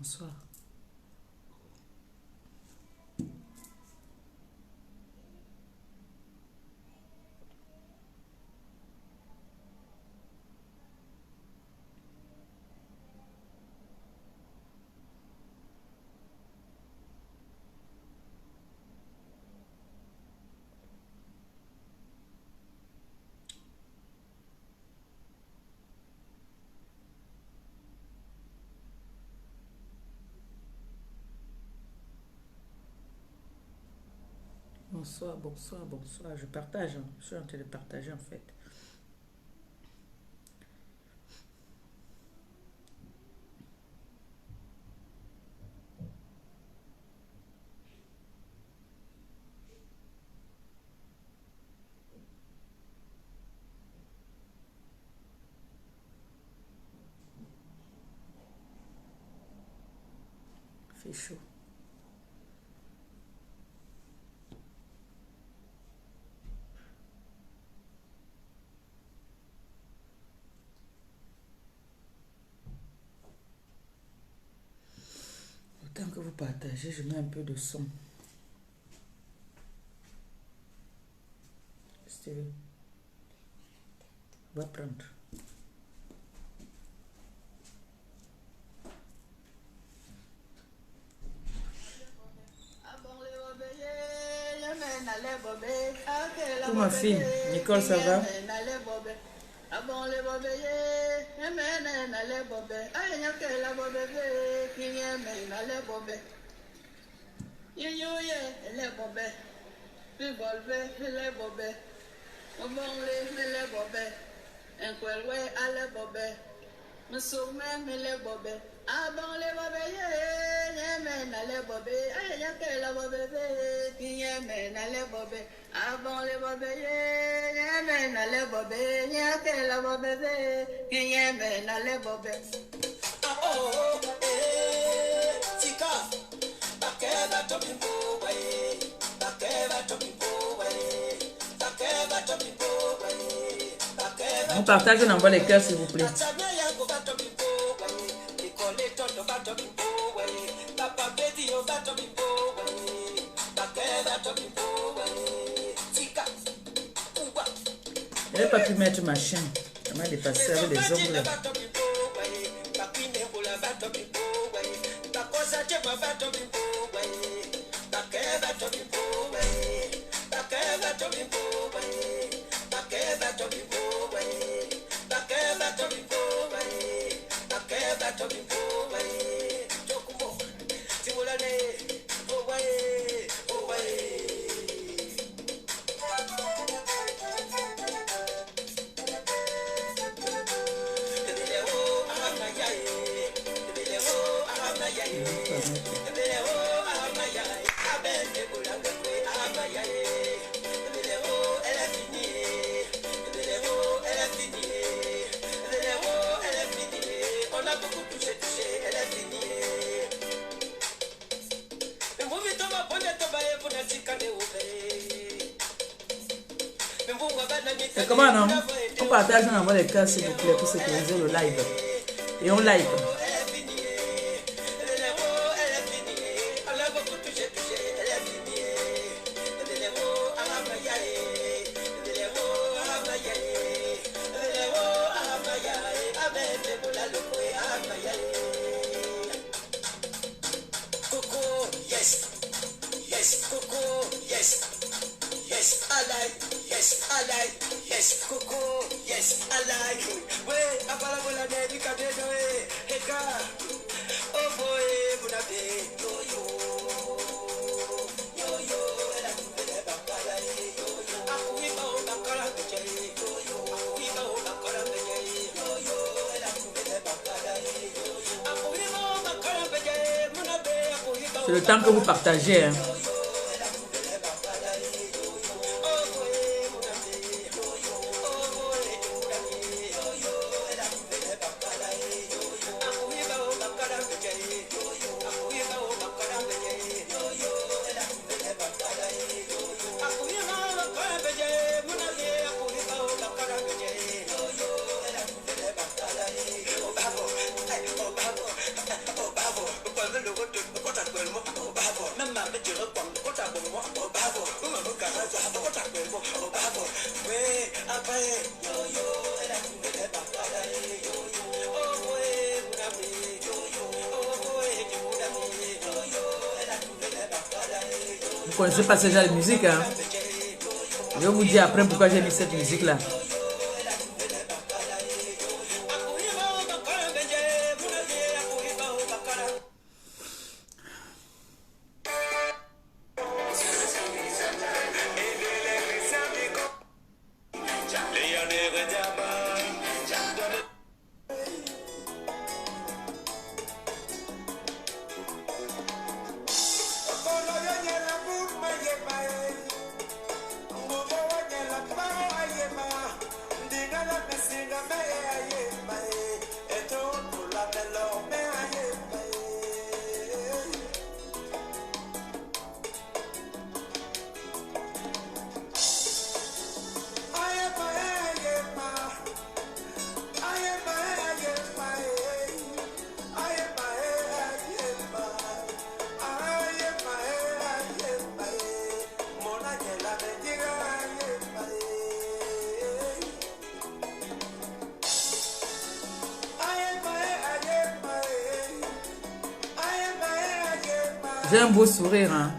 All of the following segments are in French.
Bonsoir. Bonsoir, bonsoir, bonsoir. Je partage, hein. Je suis en train de partager en fait. Il fait chaud. Autant que vous partagez, je mets un peu de son. Steven, va prendre. Pour ma fille, Nicole, ça va? Musume mele bobe, abon le bobe ye, yeme na le bobe, aya ke la bobe be, yeme na le bobe, abon le bobe ye, yeme na le bobe, aya ke la bobe be, yeme na le bobe. Ah oh tika, bakeba to bimbo way, bakeba to bimbo way, bakeba to bimbo way. On partage, on envoie les cœurs s'il vous plaît. Je n'ai pas pu mettre ma chaîne. Elle m'a dépassé avec les ongles. C'est comment non? On partage, on envoie les cœurs s'il vous plaît pour sécuriser le live. Et on like. C'est le temps que vous partagez. Hein. ne connaissez pas ce genre de musique. Hein. Je vais vous dire après pourquoi j'ai mis cette musique-là. J'ai un beau sourire, hein.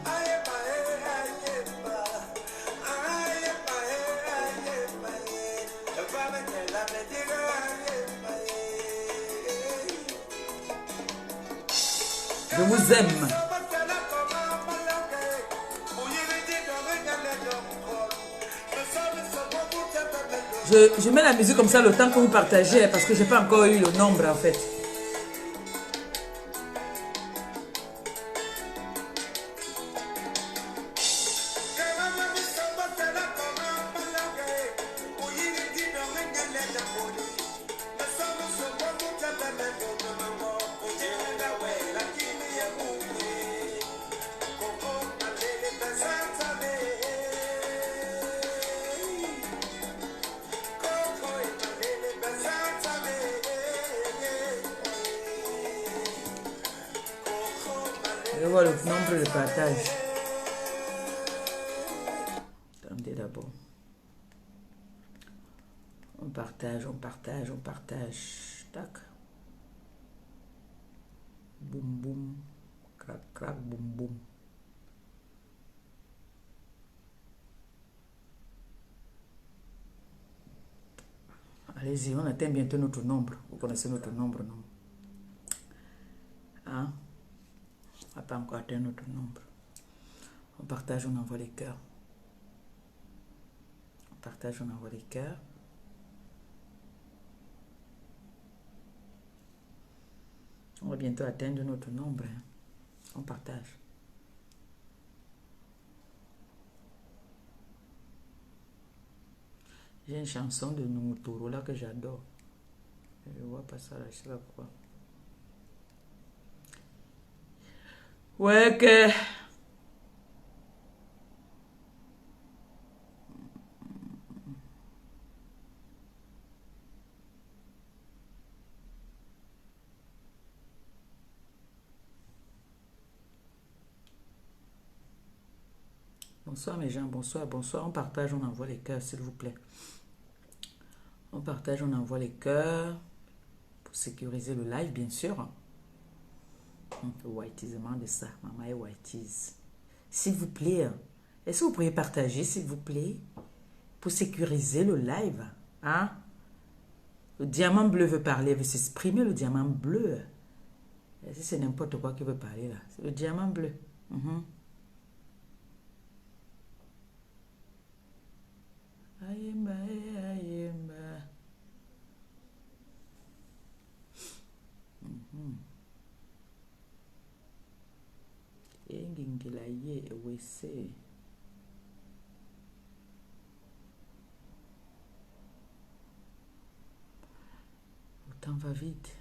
Je vous aime. Je mets la musique comme ça le temps que vous partagez parce que je n'ai pas encore eu le nombre en fait. Je vais voir le nombre de partages. Attendez d'abord. On partage, on partage, on partage. Tac. Boum, boum. Crac, crac, boum, boum. Allez-y, on atteint bientôt notre nombre. Vous connaissez notre nombre, non? Hein? On n'a pas encore atteint notre nombre. On partage, on envoie les cœurs. On partage, on envoie les cœurs. On va bientôt atteindre notre nombre. Hein. On partage. J'ai une chanson de Numuturu là que j'adore. Je vois pas ça là, je sais pas pourquoi. Ouais que... Bonsoir mes gens, bonsoir, bonsoir. On partage, on envoie les cœurs, s'il vous plaît. On partage, on envoie les cœurs pour sécuriser le live, bien sûr. Whiteys demande ça, maman est Whiteys. S'il vous plaît, est-ce que vous pourriez partager, s'il vous plaît, pour sécuriser le live? Hein? Le diamant bleu veut parler, veut s'exprimer, le diamant bleu. Si c'est n'importe quoi qui veut parler là, c'est le diamant bleu. Ayemba, ayemba. Engingila ye ewese. Le temps va vite.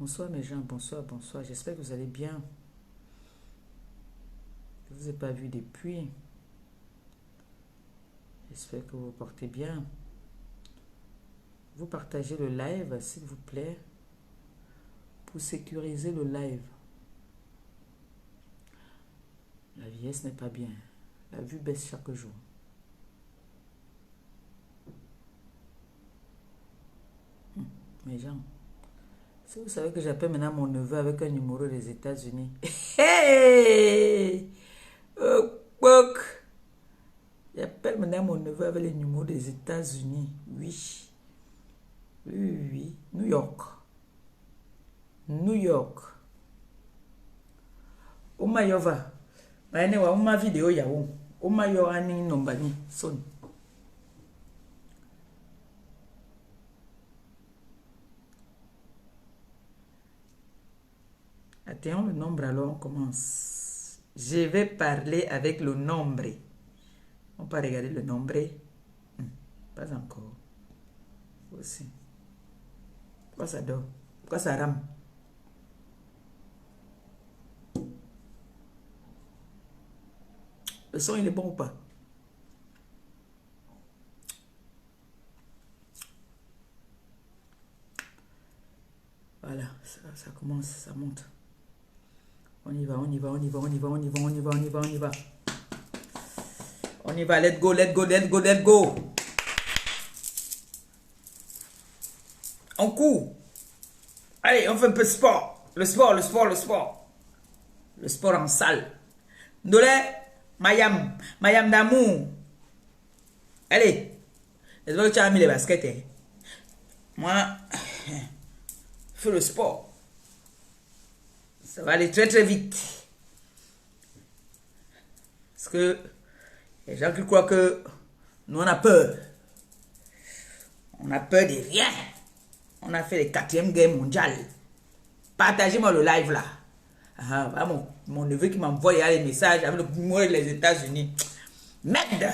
Bonsoir mes gens, bonsoir, bonsoir. J'espère que vous allez bien. Je ne vous ai pas vu depuis. J'espère que vous vous portez bien. Vous partagez le live, s'il vous plaît, pour sécuriser le live. La vieillesse n'est pas bien. La vue baisse chaque jour. Mes gens, Vous savez que j'appelle maintenant mon neveu avec un numéro des États-Unis. Hey! Bok! J'appelle maintenant mon neveu avec le numéro des États-Unis. Oui. Oui, oui, oui. New York. New York. Oma yova. Maene wa uma video ya wo. Oma yo ani nombani son. Attends le nombre, alors on commence. Je vais parler avec le nombre. On peut regarder le nombre. Pas encore. Aussi. Pourquoi ça dort? Pourquoi ça rame? Le son, il est bon ou pas? Voilà, ça commence, ça monte. On y va, on y va, on y va, on y va, on y va, on y va, on y va, on y va. On y va, let's go, let's go, let's go, let's go. On court. Allez, on fait un peu de sport. Le sport, le sport, le sport. Le sport en salle. Ndolé, Mayam d'amour. Allez. J'espère que tu as mis les baskets. Hein. Moi, je fais le sport. Ça va aller très très vite. Parce que les gens qui croient que nous on a peur. On a peur de rien. On a fait le 4e guerre mondiale. Partagez-moi le live là. Ah, voilà mon neveu qui m'envoie les messages avec le numéro des États-Unis. Merde!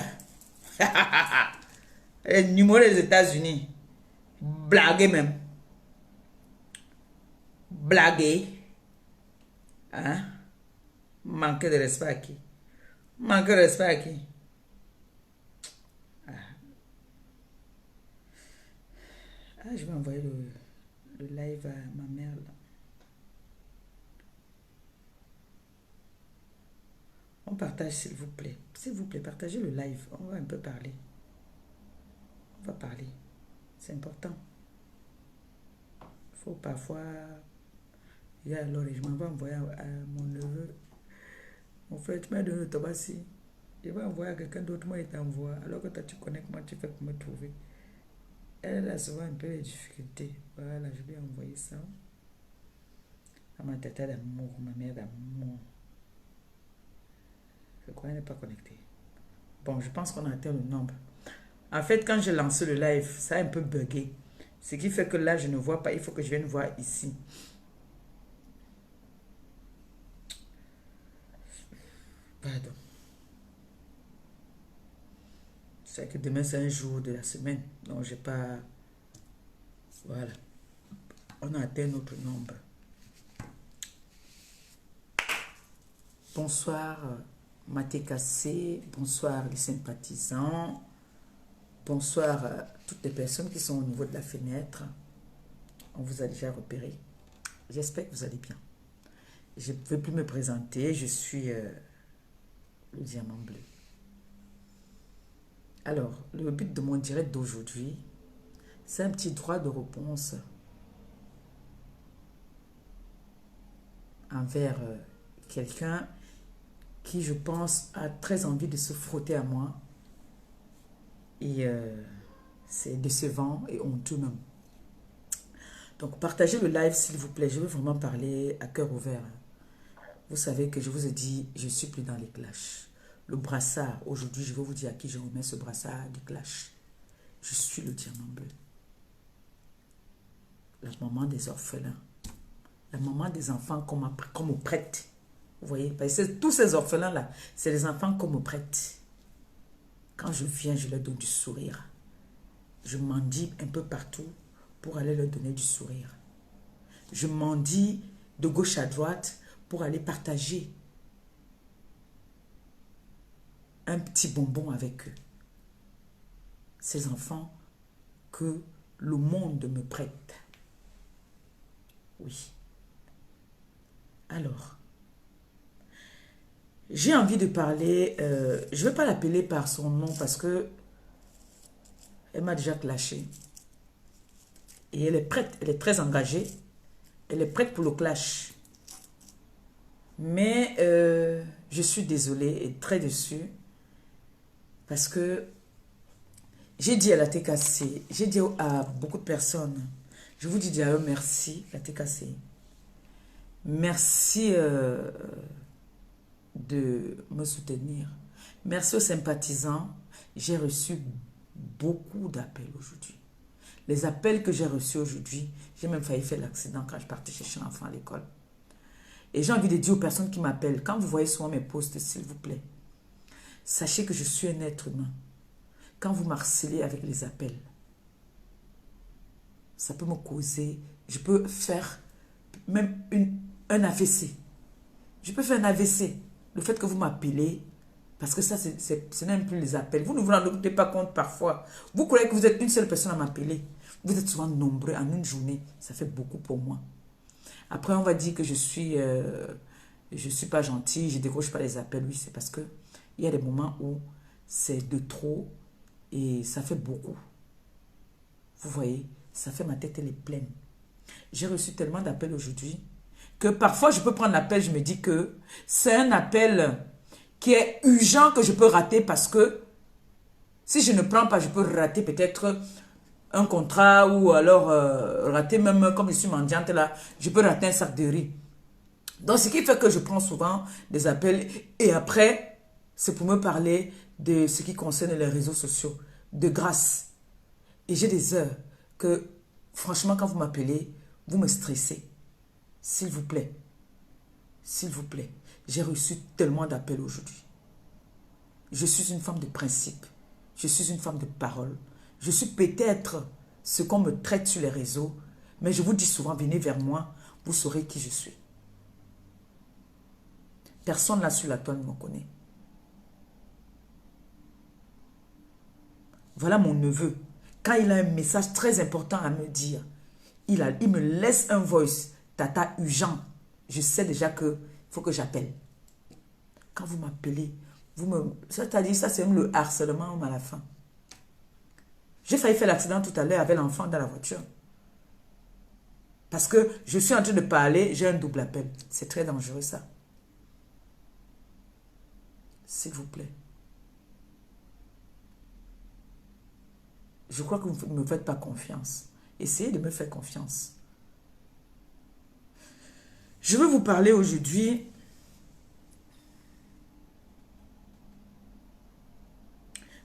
Le numéro des États-Unis. Blaguez même. Blaguez. Hein? Manquer de respect à qui? Manquer de respect à qui? Ah, je vais envoyer le live à ma mère là. On partage s'il vous plaît. S'il vous plaît, partagez le live. On va un peu parler. On va parler. C'est important. Il faut parfois... Il y a alors, je m'en vais envoyer à mon neveu. Mon frère, tu m'as donné le tabassi. Je vais envoyer à quelqu'un d'autre. Moi, il t'envoie. Alors que toi, tu connais comment tu fais pour me trouver. Elle a souvent un peu de difficultés. Voilà, je vais envoyer ça. À ma tata d'amour, ma mère d'amour. Je crois qu'elle n'est pas connectée. Bon, je pense qu'on a atteint le nombre. En fait, quand j'ai lancé le live, ça a un peu bugué. Ce qui fait que là, je ne vois pas. Il faut que je vienne voir ici. Pardon. C'est que demain, c'est un jour de la semaine. Donc, j'ai pas... Voilà. On a atteint notre nombre. Bonsoir, Maté Cassé. Bonsoir, les sympathisants. Bonsoir à toutes les personnes qui sont au niveau de la fenêtre. On vous a déjà repéré. J'espère que vous allez bien. Je ne peux plus me présenter. Je suis le diamant bleu. Alors, le but de mon direct d'aujourd'hui, c'est un petit droit de réponse envers quelqu'un qui, je pense, a très envie de se frotter à moi. Et c'est décevant et honteux même. Donc, partagez le live, s'il vous plaît. Je veux vraiment parler à cœur ouvert. Vous savez que je vous ai dit, je ne suis plus dans les clashs. Le brassard, aujourd'hui, je vais vous dire à qui je remets ce brassard du clash. Je suis le diamant bleu. La maman des orphelins. La maman des enfants qu'on me prête. Vous voyez, parce que tous ces orphelins-là, c'est les enfants qu'on me prête. Quand je viens, je leur donne du sourire. Je mendie un peu partout pour aller leur donner du sourire. Je mendie de gauche à droite pour aller partager un petit bonbon avec eux. Ces enfants que le monde me prête. Oui. Alors, j'ai envie de parler, je ne vais pas l'appeler par son nom parce que elle m'a déjà clashé. Et elle est prête, elle est très engagée. Elle est prête pour le clash. Mais je suis désolée et très déçue. Parce que j'ai dit à la TKC, j'ai dit à beaucoup de personnes, je vous dis à eux merci, la TKC. Merci de me soutenir. Merci aux sympathisants. J'ai reçu beaucoup d'appels aujourd'hui. Les appels que j'ai reçus aujourd'hui, j'ai même failli faire l'accident quand je partais chercher un enfant à l'école. Et j'ai envie de dire aux personnes qui m'appellent, quand vous voyez souvent mes posts, s'il vous plaît, sachez que je suis un être humain. Quand vous m'harcelez avec les appels, ça peut me causer, je peux faire même un AVC. Je peux faire un AVC. Le fait que vous m'appelez, parce que ça, ce n'est même plus les appels. Vous ne vous en rendez pas compte parfois. Vous croyez que vous êtes une seule personne à m'appeler. Vous êtes souvent nombreux en une journée. Ça fait beaucoup pour moi. Après, on va dire que je suis pas gentille, je ne décroche pas les appels. Oui, c'est parce que il y a des moments où c'est de trop et ça fait beaucoup. Vous voyez, ça fait ma tête, elle est pleine. J'ai reçu tellement d'appels aujourd'hui que parfois je peux prendre l'appel, je me dis que c'est un appel qui est urgent que je peux rater parce que si je ne prends pas, je peux rater peut-être un contrat ou alors rater même comme je suis mendiante là, je peux rater un sac de riz. Donc ce qui fait que je prends souvent des appels et après, c'est pour me parler de ce qui concerne les réseaux sociaux, de grâce. Et j'ai des heures que franchement quand vous m'appelez, vous me stressez. S'il vous plaît, j'ai reçu tellement d'appels aujourd'hui. Je suis une femme de principe, je suis une femme de parole. Je suis peut-être ce qu'on me traite sur les réseaux, mais je vous dis souvent, venez vers moi, vous saurez qui je suis. Personne là sur la toile me connaît. Voilà mon neveu. Quand il a un message très important à me dire, il me laisse un voice. Tata urgent, je sais déjà qu'il faut que j'appelle. Quand vous m'appelez, c'est-à-dire ça c'est même le harcèlement à la fin. J'ai failli faire l'accident tout à l'heure avec l'enfant dans la voiture. Parce que je suis en train de parler, j'ai un double appel. C'est très dangereux ça. S'il vous plaît. Je crois que vous ne me faites pas confiance. Essayez de me faire confiance. Je veux vous parler aujourd'hui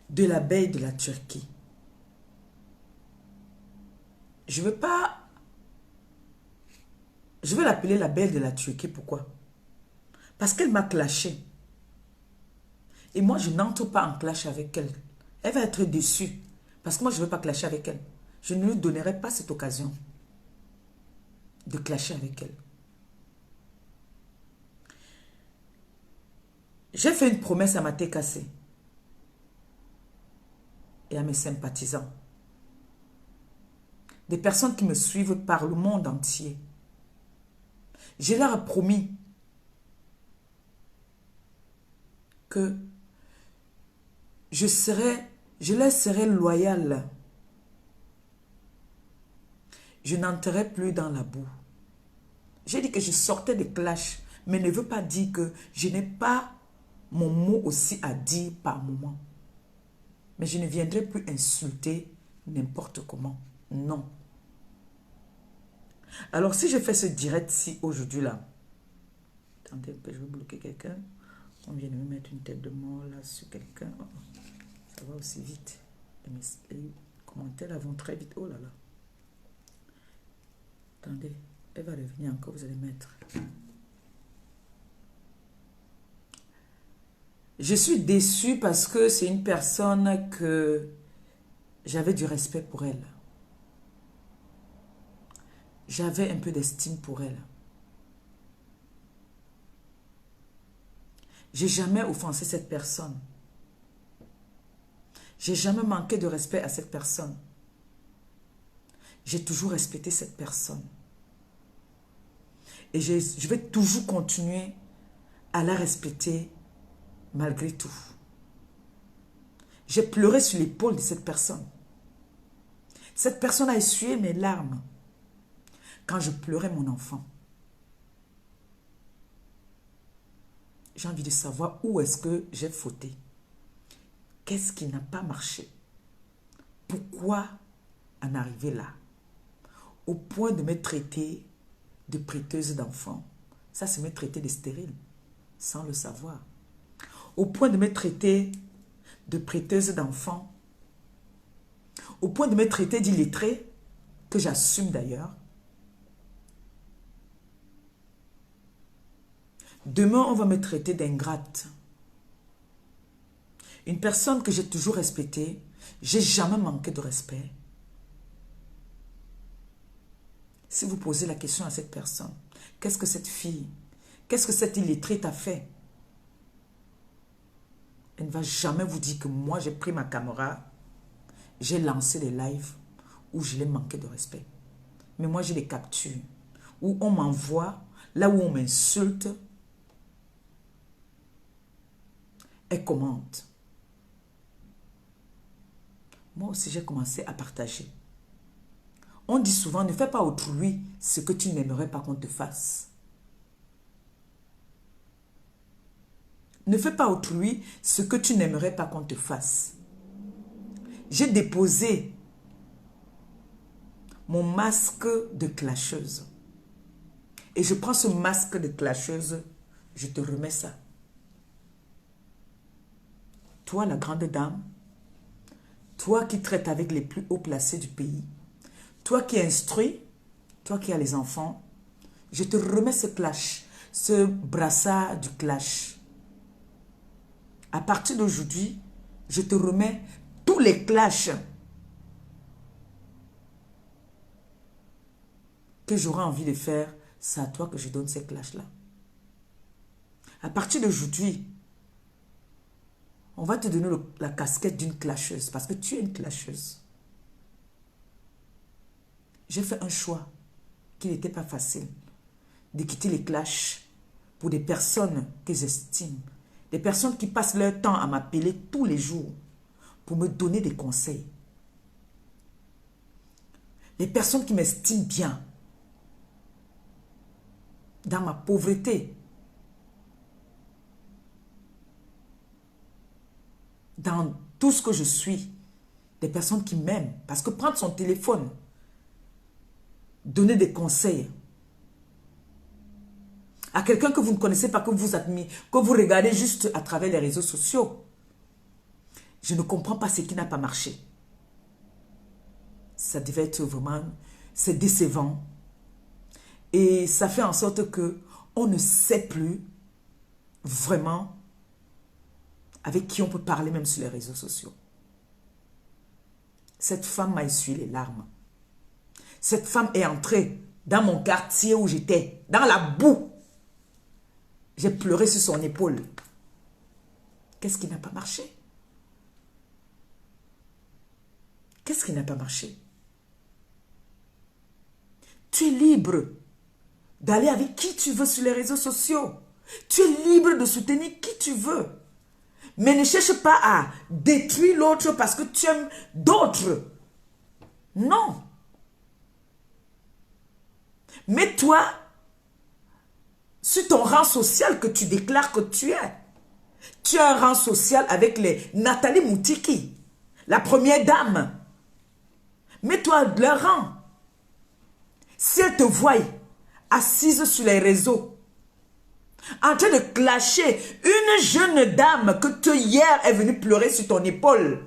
de l'abeille de la Turquie. Je veux l'appeler l'abeille de la Turquie. Pourquoi? Parce qu'elle m'a clashé. Et moi, je n'entre pas en clash avec elle. Elle va être déçue. Parce que moi, je ne veux pas clasher avec elle. Je ne lui donnerai pas cette occasion de clasher avec elle. J'ai fait une promesse à ma TKC et à mes sympathisants. Des personnes qui me suivent par le monde entier. Je leur ai promis que je leur serai loyale. Je n'entrerai plus dans la boue. J'ai dit que je sortais des clashs, mais ne veut pas dire que je n'ai pas mon mot aussi à dire par moment. Mais je ne viendrai plus insulter n'importe comment. Non. Alors, si je fais ce direct-ci aujourd'hui là, attendez un peu, je vais bloquer quelqu'un. On vient de me mettre une tête de mort là sur quelqu'un. Oh, ça va aussi vite. Les commentaires là vont très vite. Oh là là. Attendez, elle va revenir encore, vous allez mettre. Je suis déçue parce que c'est une personne que j'avais du respect pour elle. J'avais un peu d'estime pour elle. J'ai jamais offensé cette personne. J'ai jamais manqué de respect à cette personne. J'ai toujours respecté cette personne. Et je vais toujours continuer à la respecter malgré tout. J'ai pleuré sur l'épaule de cette personne. Cette personne a essuyé mes larmes. Quand je pleurais mon enfant, j'ai envie de savoir où est-ce que j'ai fauté. Qu'est-ce qui n'a pas marché? Pourquoi en arriver là? Au point de me traiter de prêteuse d'enfants. Ça, c'est me traiter de stérile, sans le savoir. Au point de me traiter de prêteuse d'enfants. Au point de me traiter d'illettrée, que j'assume d'ailleurs. Demain, on va me traiter d'ingrate. Une personne que j'ai toujours respectée, j'ai jamais manqué de respect. Si vous posez la question à cette personne, qu'est-ce que cette fille, qu'est-ce que cette illettrée t'a fait? Elle ne va jamais vous dire que moi, j'ai pris ma caméra, j'ai lancé des lives où je l'ai manqué de respect. Mais moi, j'ai des captures où on m'envoie, là où on m'insulte, elle commente. Moi aussi, j'ai commencé à partager. On dit souvent, ne fais pas autrui ce que tu n'aimerais pas qu'on te fasse. Ne fais pas autrui ce que tu n'aimerais pas qu'on te fasse. J'ai déposé mon masque de clasheuse. Et je prends ce masque de clasheuse, je te remets ça. Toi, la grande dame, toi qui traites avec les plus hauts placés du pays, toi qui instruis, toi qui as les enfants, je te remets ce clash, ce brassard du clash. À partir d'aujourd'hui, je te remets tous les clashs que j'aurai envie de faire. C'est à toi que je donne ces clashs-là. À partir d'aujourd'hui, on va te donner la casquette d'une clasheuse parce que tu es une clasheuse. J'ai fait un choix qui n'était pas facile de quitter les clashs pour des personnes que j'estime, des personnes qui passent leur temps à m'appeler tous les jours pour me donner des conseils. Les personnes qui m'estiment bien dans ma pauvreté, dans tout ce que je suis, des personnes qui m'aiment. Parce que prendre son téléphone, donner des conseils à quelqu'un que vous ne connaissez pas, que vous admirez, que vous regardez juste à travers les réseaux sociaux, je ne comprends pas ce qui n'a pas marché. Ça devait être vraiment, c'est décevant. Et ça fait en sorte que on ne sait plus vraiment avec qui on peut parler même sur les réseaux sociaux. Cette femme m'a essuyé les larmes. Cette femme est entrée dans mon quartier où j'étais, dans la boue. J'ai pleuré sur son épaule. Qu'est-ce qui n'a pas marché? Qu'est-ce qui n'a pas marché? Tu es libre d'aller avec qui tu veux sur les réseaux sociaux. Tu es libre de soutenir qui tu veux. Mais ne cherche pas à détruire l'autre parce que tu aimes d'autres. Non. Mets-toi sur ton rang social que tu déclares que tu es. Tu as un rang social avec les Nathalie Moutiki, la première dame. Mets-toi à leur rang. Si elle te voit assise sur les réseaux, en train de clasher une jeune dame que hier est venue pleurer sur ton épaule,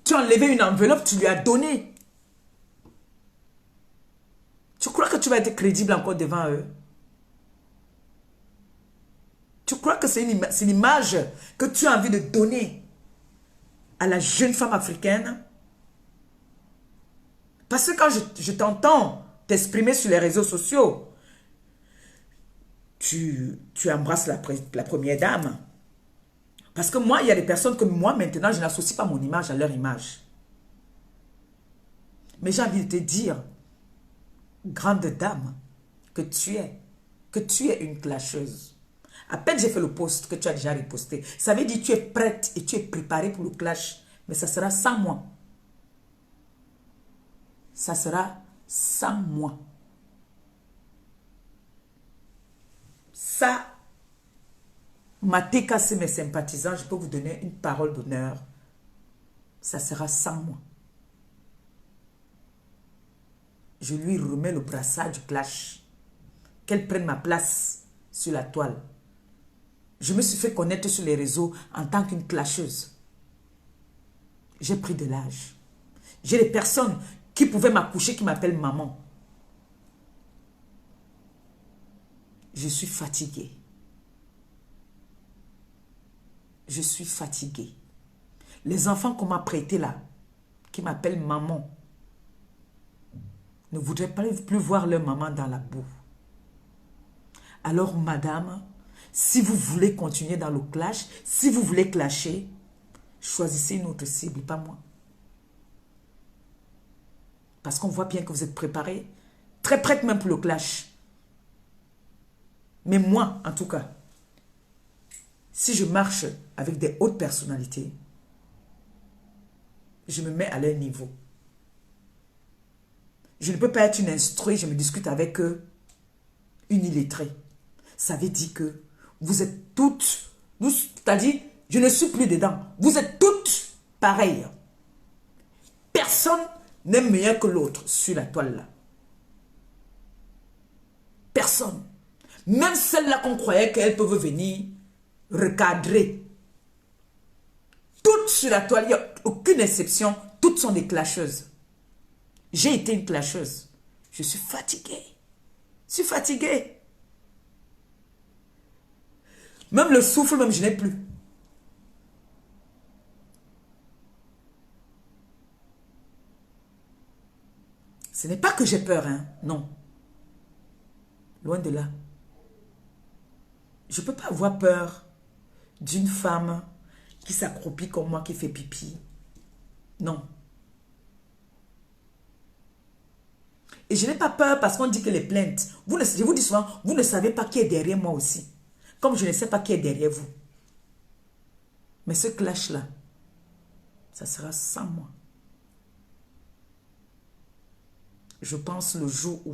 tu as enlevé une enveloppe, tu lui as donné. Tu crois que tu vas être crédible encore devant eux? Tu crois que c'est l'image que tu as envie de donner à la jeune femme africaine? Parce que quand je t'entends t'exprimer sur les réseaux sociaux, tu embrasses la première dame. Parce que moi, il y a des personnes que moi, maintenant, je n'associe pas mon image à leur image. Mais j'ai envie de te dire, grande dame, que tu es une clasheuse. À peine j'ai fait le post que tu as déjà reposté. Ça veut dire que tu es prête et tu es préparée pour le clash. Mais ça sera sans moi. Ça sera sans moi. Ça, Matéka, c'est mes sympathisants, je peux vous donner une parole d'honneur. Ça sera sans moi. Je lui remets le brassard du clash. Qu'elle prenne ma place sur la toile. Je me suis fait connaître sur les réseaux en tant qu'une clasheuse. J'ai pris de l'âge. J'ai des personnes qui pouvaient m'accoucher qui m'appellent maman. Je suis fatiguée. Je suis fatiguée. Les enfants qu'on m'a prêtés là, qui m'appellent maman, ne voudraient pas plus voir leur maman dans la boue. Alors, madame, si vous voulez continuer dans le clash, si vous voulez clasher, choisissez une autre cible, pas moi. Parce qu'on voit bien que vous êtes préparés, très prête même pour le clash. Mais moi, en tout cas, si je marche avec des hautes personnalités, je me mets à leur niveau. Je ne peux pas être une instruite, je me discute avec eux, une illettrée. Ça veut dire que vous êtes toutes, c'est-à-dire, je ne suis plus dedans. Vous êtes toutes pareilles. Personne n'est meilleur que l'autre sur la toile là. Personne. Même celles-là qu'on croyait qu'elles peuvent venir recadrer. Toutes sur la toile, il n'y a aucune exception. Toutes sont des clasheuses. J'ai été une clasheuse. Je suis fatiguée. Je suis fatiguée. Même le souffle, même je n'ai plus. Ce n'est pas que j'ai peur, hein. Non. Loin de là. Je ne peux pas avoir peur d'une femme qui s'accroupit comme moi, qui fait pipi. Non. Et je n'ai pas peur parce qu'on dit que les plaintes, je vous dis souvent, vous ne savez pas qui est derrière moi aussi. Comme je ne sais pas qui est derrière vous. Mais ce clash-là, ça sera sans moi. Je pense le jour où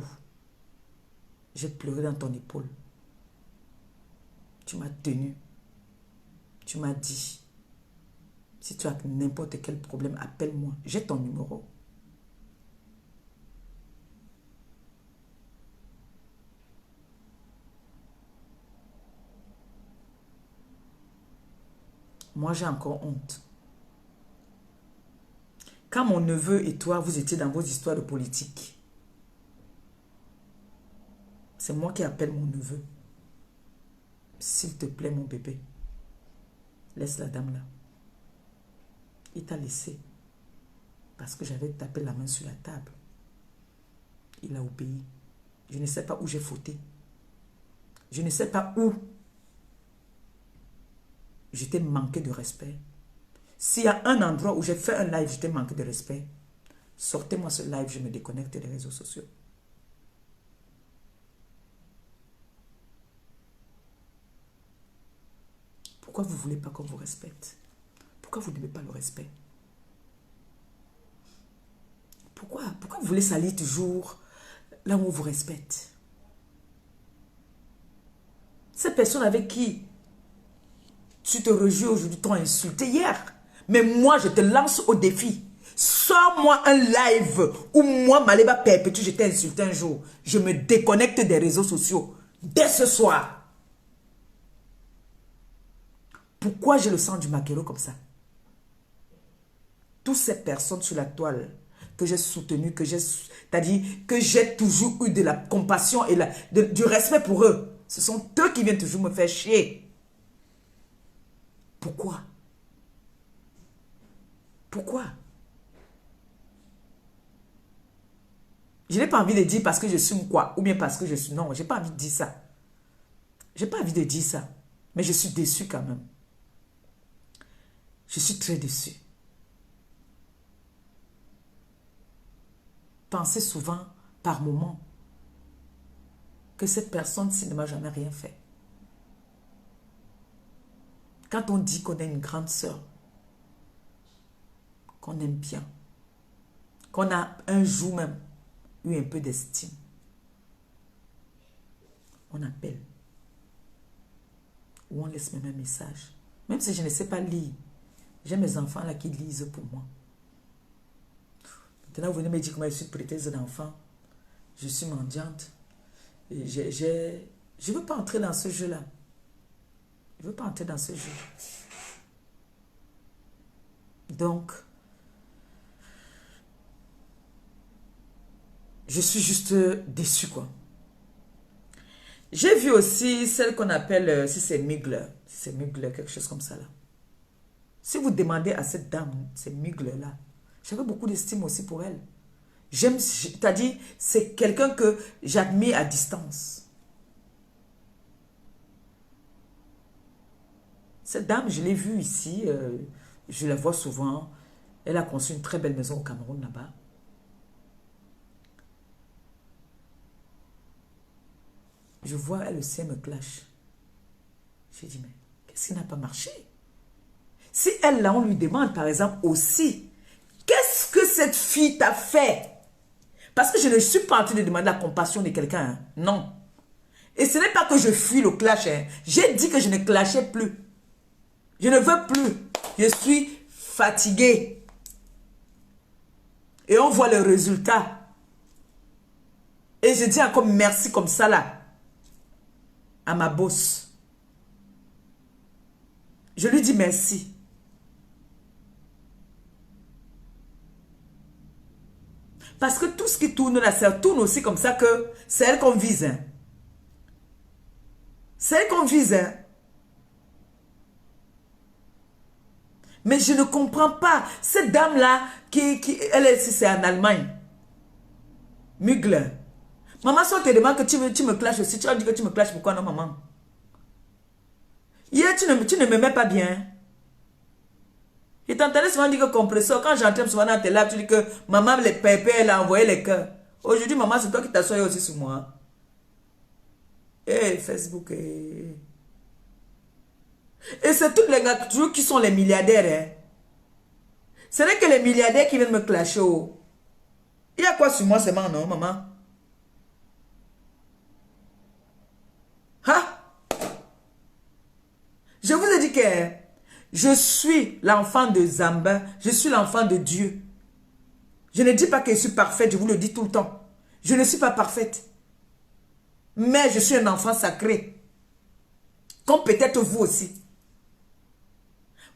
j'ai pleuré dans ton épaule. Tu m'as tenu. Tu m'as dit, si tu as n'importe quel problème, appelle-moi. J'ai ton numéro. Moi, j'ai encore honte. Quand mon neveu et toi, vous étiez dans vos histoires de politique, c'est moi qui appelle mon neveu. S'il te plaît, mon bébé, laisse la dame là. Il t'a laissé parce que j'avais tapé la main sur la table. Il a obéi. Je ne sais pas où j'ai fauté. Je ne sais pas où je t'ai manqué de respect. S'il y a un endroit où j'ai fait un live, je t'ai manqué de respect, sortez-moi ce live, je me déconnecte des réseaux sociaux. Pourquoi vous ne voulez pas qu'on vous respecte? Pourquoi vous n'aimez pas le respect? Pourquoi vous voulez salir toujours là où on vous respecte? Ces personnes avec qui tu te réjouis aujourd'hui t'ont insulté hier. Mais moi, je te lance au défi. Sors-moi un live où moi, Maléba Perpétue, je t'ai insulté un jour. Je me déconnecte des réseaux sociaux dès ce soir. Pourquoi j'ai le sang du maquereau comme ça? Toutes ces personnes sur la toile que j'ai soutenues, c'est-à-dire que j'ai toujours eu de la compassion et du respect pour eux, ce sont eux qui viennent toujours me faire chier. Pourquoi? Pourquoi? Je n'ai pas envie de dire parce que je suis une quoi, ou bien parce que je suis... Non, je n'ai pas envie de dire ça. Je n'ai pas envie de dire ça. Mais je suis déçu quand même. Je suis très déçu. Pensez souvent, par moment, que cette personne-ci ne m'a jamais rien fait. Quand on dit qu'on est une grande sœur, qu'on aime bien, qu'on a un jour même eu un peu d'estime, on appelle. où on laisse même un message. Même si je ne sais pas lire, j'ai mes enfants là qui lisent pour moi. Maintenant, vous venez me dire que moi, je suis prêteuse d'enfants. Je suis mendiante. Je ne veux pas entrer dans ce jeu-là. Je ne veux pas entrer dans ce jeu. Donc, je suis juste déçue, quoi. J'ai vu aussi celle qu'on appelle, si c'est Mugler, quelque chose comme ça, là. Si vous demandez à cette dame, ces Mugler-là, j'avais beaucoup d'estime aussi pour elle. J'aime, c'est-à-dire, c'est quelqu'un que j'admire à distance. Cette dame, je l'ai vue ici, je la vois souvent. Elle a construit une très belle maison au Cameroun, là-bas. Je vois, elle aussi, elle me clash. J'ai dit, mais qu'est-ce qui n'a pas marché? Si elle, là, on lui demande, par exemple, aussi, qu'est-ce que cette fille t'a fait? Parce que je ne suis pas en train de demander la compassion de quelqu'un. Hein. Non. Et ce n'est pas que je fuis le clash. Hein. J'ai dit que je ne clashais plus. Je ne veux plus. Je suis fatiguée. Et on voit le résultat. Et je dis encore merci comme ça là. À ma boss. Je lui dis merci. Parce que tout ce qui tourne là, ça tourne aussi comme ça que c'est elle qu'on vise. Hein. C'est elle qu'on vise. Hein. Mais je ne comprends pas. Cette dame-là, elle est, c'est en Allemagne. Mugler. Maman, si on te demande que tu me clashes aussi, tu vas dire que tu me clashes, pourquoi non, maman? Hier, tu ne me mets pas bien. Je t'entendais souvent dire que compresseur, quand j'entends souvent dans tes lives, tu dis que maman, les pépés, elle a envoyé les cœurs. Aujourd'hui, maman, c'est toi qui t'assois aussi sur moi. Facebook. Et c'est tous les gars qui sont les milliardaires. Hein. Ce n'est que les milliardaires qui viennent me clasher. Oh. Il y a quoi sur moi seulement, non, maman? Ha? Je vous ai dit que je suis l'enfant de Zamba. Je suis l'enfant de Dieu. Je ne dis pas que je suis parfaite, je vous le dis tout le temps. Je ne suis pas parfaite. Mais je suis un enfant sacré. Comme peut-être vous aussi.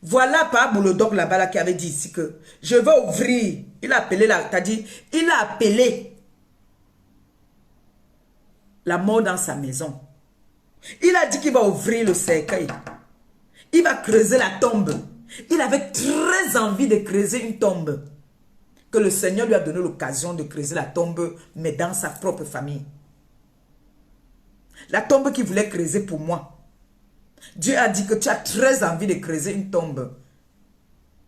Voilà par Boulodoc là-bas là, qui avait dit ici que je vais ouvrir. Il a appelé là, t'as dit, il a appelé la mort dans sa maison. Il a dit qu'il va ouvrir le cercueil. Il va creuser la tombe. Il avait très envie de creuser une tombe. Que le Seigneur lui a donné l'occasion de creuser la tombe, mais dans sa propre famille. La tombe qu'il voulait creuser pour moi. Dieu a dit que tu as très envie de creuser une tombe.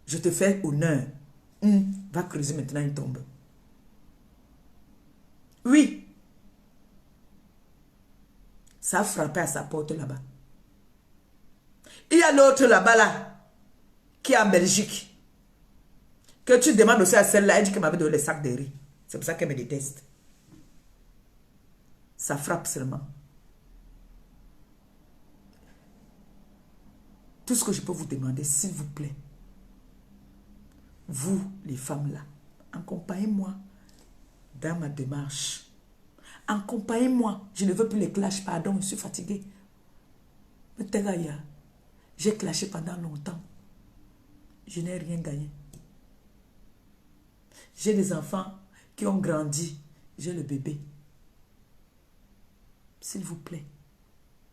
Je te fais honneur. Va creuser maintenant une tombe. Oui. Ça a frappé à sa porte là-bas. Il y a l'autre là-bas là, qui est en Belgique. Que tu demandes aussi à celle-là, elle dit qu'elle m'avait donné les sacs de riz. C'est pour ça qu'elle me déteste. Ça frappe seulement. Tout ce que je peux vous demander, s'il vous plaît, vous, les femmes là, accompagnez-moi dans ma démarche. Accompagnez-moi. Je ne veux plus les clashs, pardon, je suis fatiguée. Mais j'ai clashé pendant longtemps. Je n'ai rien gagné. J'ai des enfants qui ont grandi. J'ai le bébé. S'il vous plaît,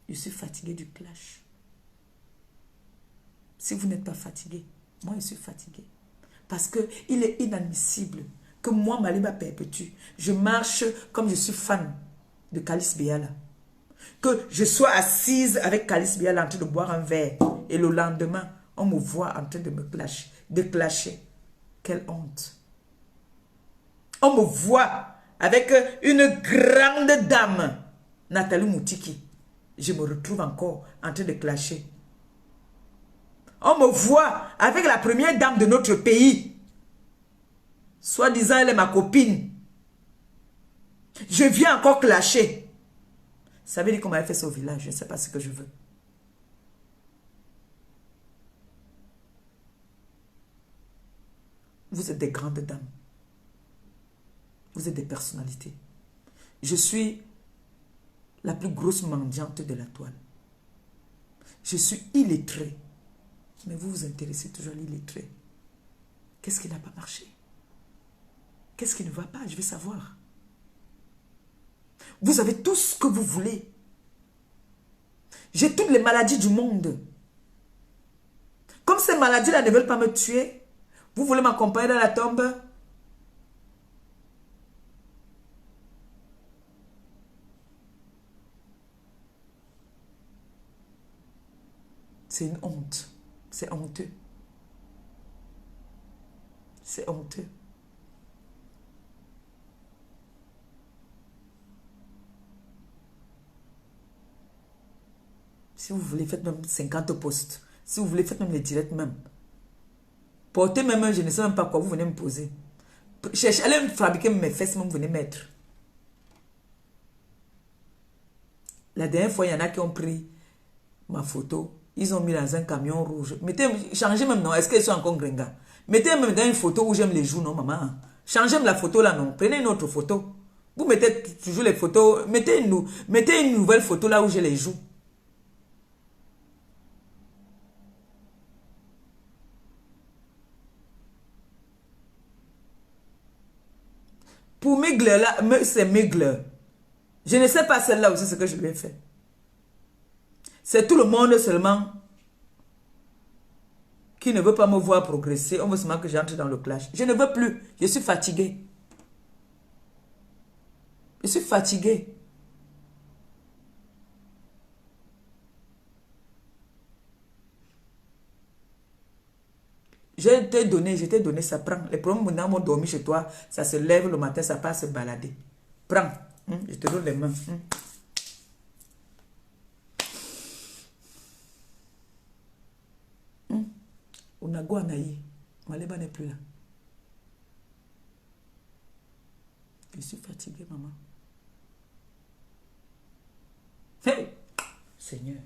je suis fatiguée du clash. Si vous n'êtes pas fatigué, moi je suis fatiguée. Parce qu'il est inadmissible que moi, Maliba perpétue, je marche comme je suis fan de Calice Biala. Que je sois assise avec Calice Biala en train de boire un verre. Et le lendemain, on me voit en train de me clasher. Quelle honte. On me voit avec une grande dame, Nathalie Moutiki. Je me retrouve encore en train de clasher. On me voit avec la première dame de notre pays. Soi-disant, elle est ma copine. Je viens encore clasher. Ça veut dire qu'on m'avait fait ça au village. Je ne sais pas ce que je veux. Vous êtes des grandes dames. Vous êtes des personnalités. Je suis la plus grosse mendiante de la toile. Je suis illettrée. Mais vous vous intéressez toujours à l'illettré. Qu'est-ce qui n'a pas marché? Qu'est-ce qui ne va pas? Je veux savoir. Vous avez tout ce que vous voulez. J'ai toutes les maladies du monde. Comme ces maladies-là ne veulent pas me tuer, vous voulez m'accompagner dans la tombe? C'est une honte. C'est honteux. C'est honteux. Si vous voulez, faites même 50 posts. Si vous voulez, faites même les directs même. Portez même, je ne sais même pas quoi, vous venez me poser. Cherchez, allez me fabriquer mes fesses, même vous venez mettre. La dernière fois, il y en a qui ont pris ma photo. Ils ont mis dans un camion rouge. Mettez, changez même, non? Est-ce qu'ils sont encore gringas? Mettez même dans une photo où j'aime les joues, non, maman? Changez même la photo là, non? Prenez une autre photo. Vous mettez toujours les photos. Mettez une nouvelle photo là où j'ai les joues. Pour Migler là, c'est Migler. Je ne sais pas celle-là aussi ce que je lui ai fait. C'est tout le monde seulement qui ne veut pas me voir progresser. On veut seulement que j'entre dans le clash. Je ne veux plus. Je suis fatigué. Je suis fatigué. Je t'ai donné, ça prend. Les problèmes maintenant m'ont dormi chez toi, ça se lève le matin, ça passe se balader. Prends. Je te donne les mains. Onago Anaï, Maleba n'est plus là. Je suis fatiguée, maman. Hey! Seigneur.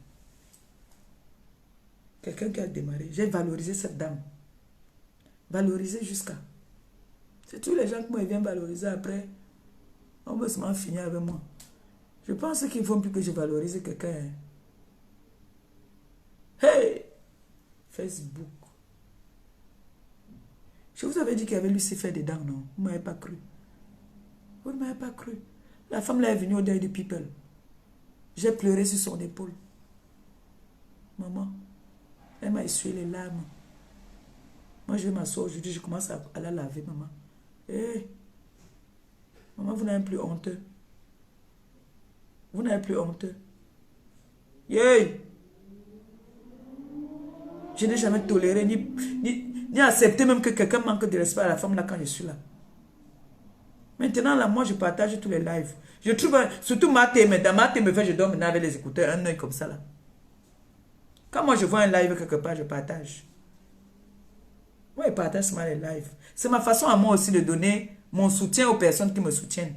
Quelqu'un qui a démarré. J'ai valorisé cette dame. Valorisé jusqu'à. C'est tous les gens qui viennent valoriser après. On veut seulement finir avec moi. Je pense qu'il ne faut plus que je valorise quelqu'un. Hey! Facebook. Je vous avais dit qu'il y avait Lucifer dedans, non? Vous ne m'avez pas cru. Vous ne m'avez pas cru. La femme là est venue au deuil de People. J'ai pleuré sur son épaule. Maman, elle m'a essuyé les larmes. Moi, je vais m'asseoir aujourd'hui, je commence à la laver, maman. Hé! Maman, vous n'avez plus honteux. Vous n'avez plus honteux. Yeah! Je n'ai jamais toléré ni accepté même que quelqu'un manque de respect à la femme là quand je suis là. Maintenant là, moi je partage tous les lives. Je trouve, surtout Maté, mais dans Maté me fait, je dors maintenant avec les écouteurs, un œil comme ça là. Quand moi je vois un live quelque part, je partage. Moi je partage seulement les lives. C'est ma façon à moi aussi de donner mon soutien aux personnes qui me soutiennent.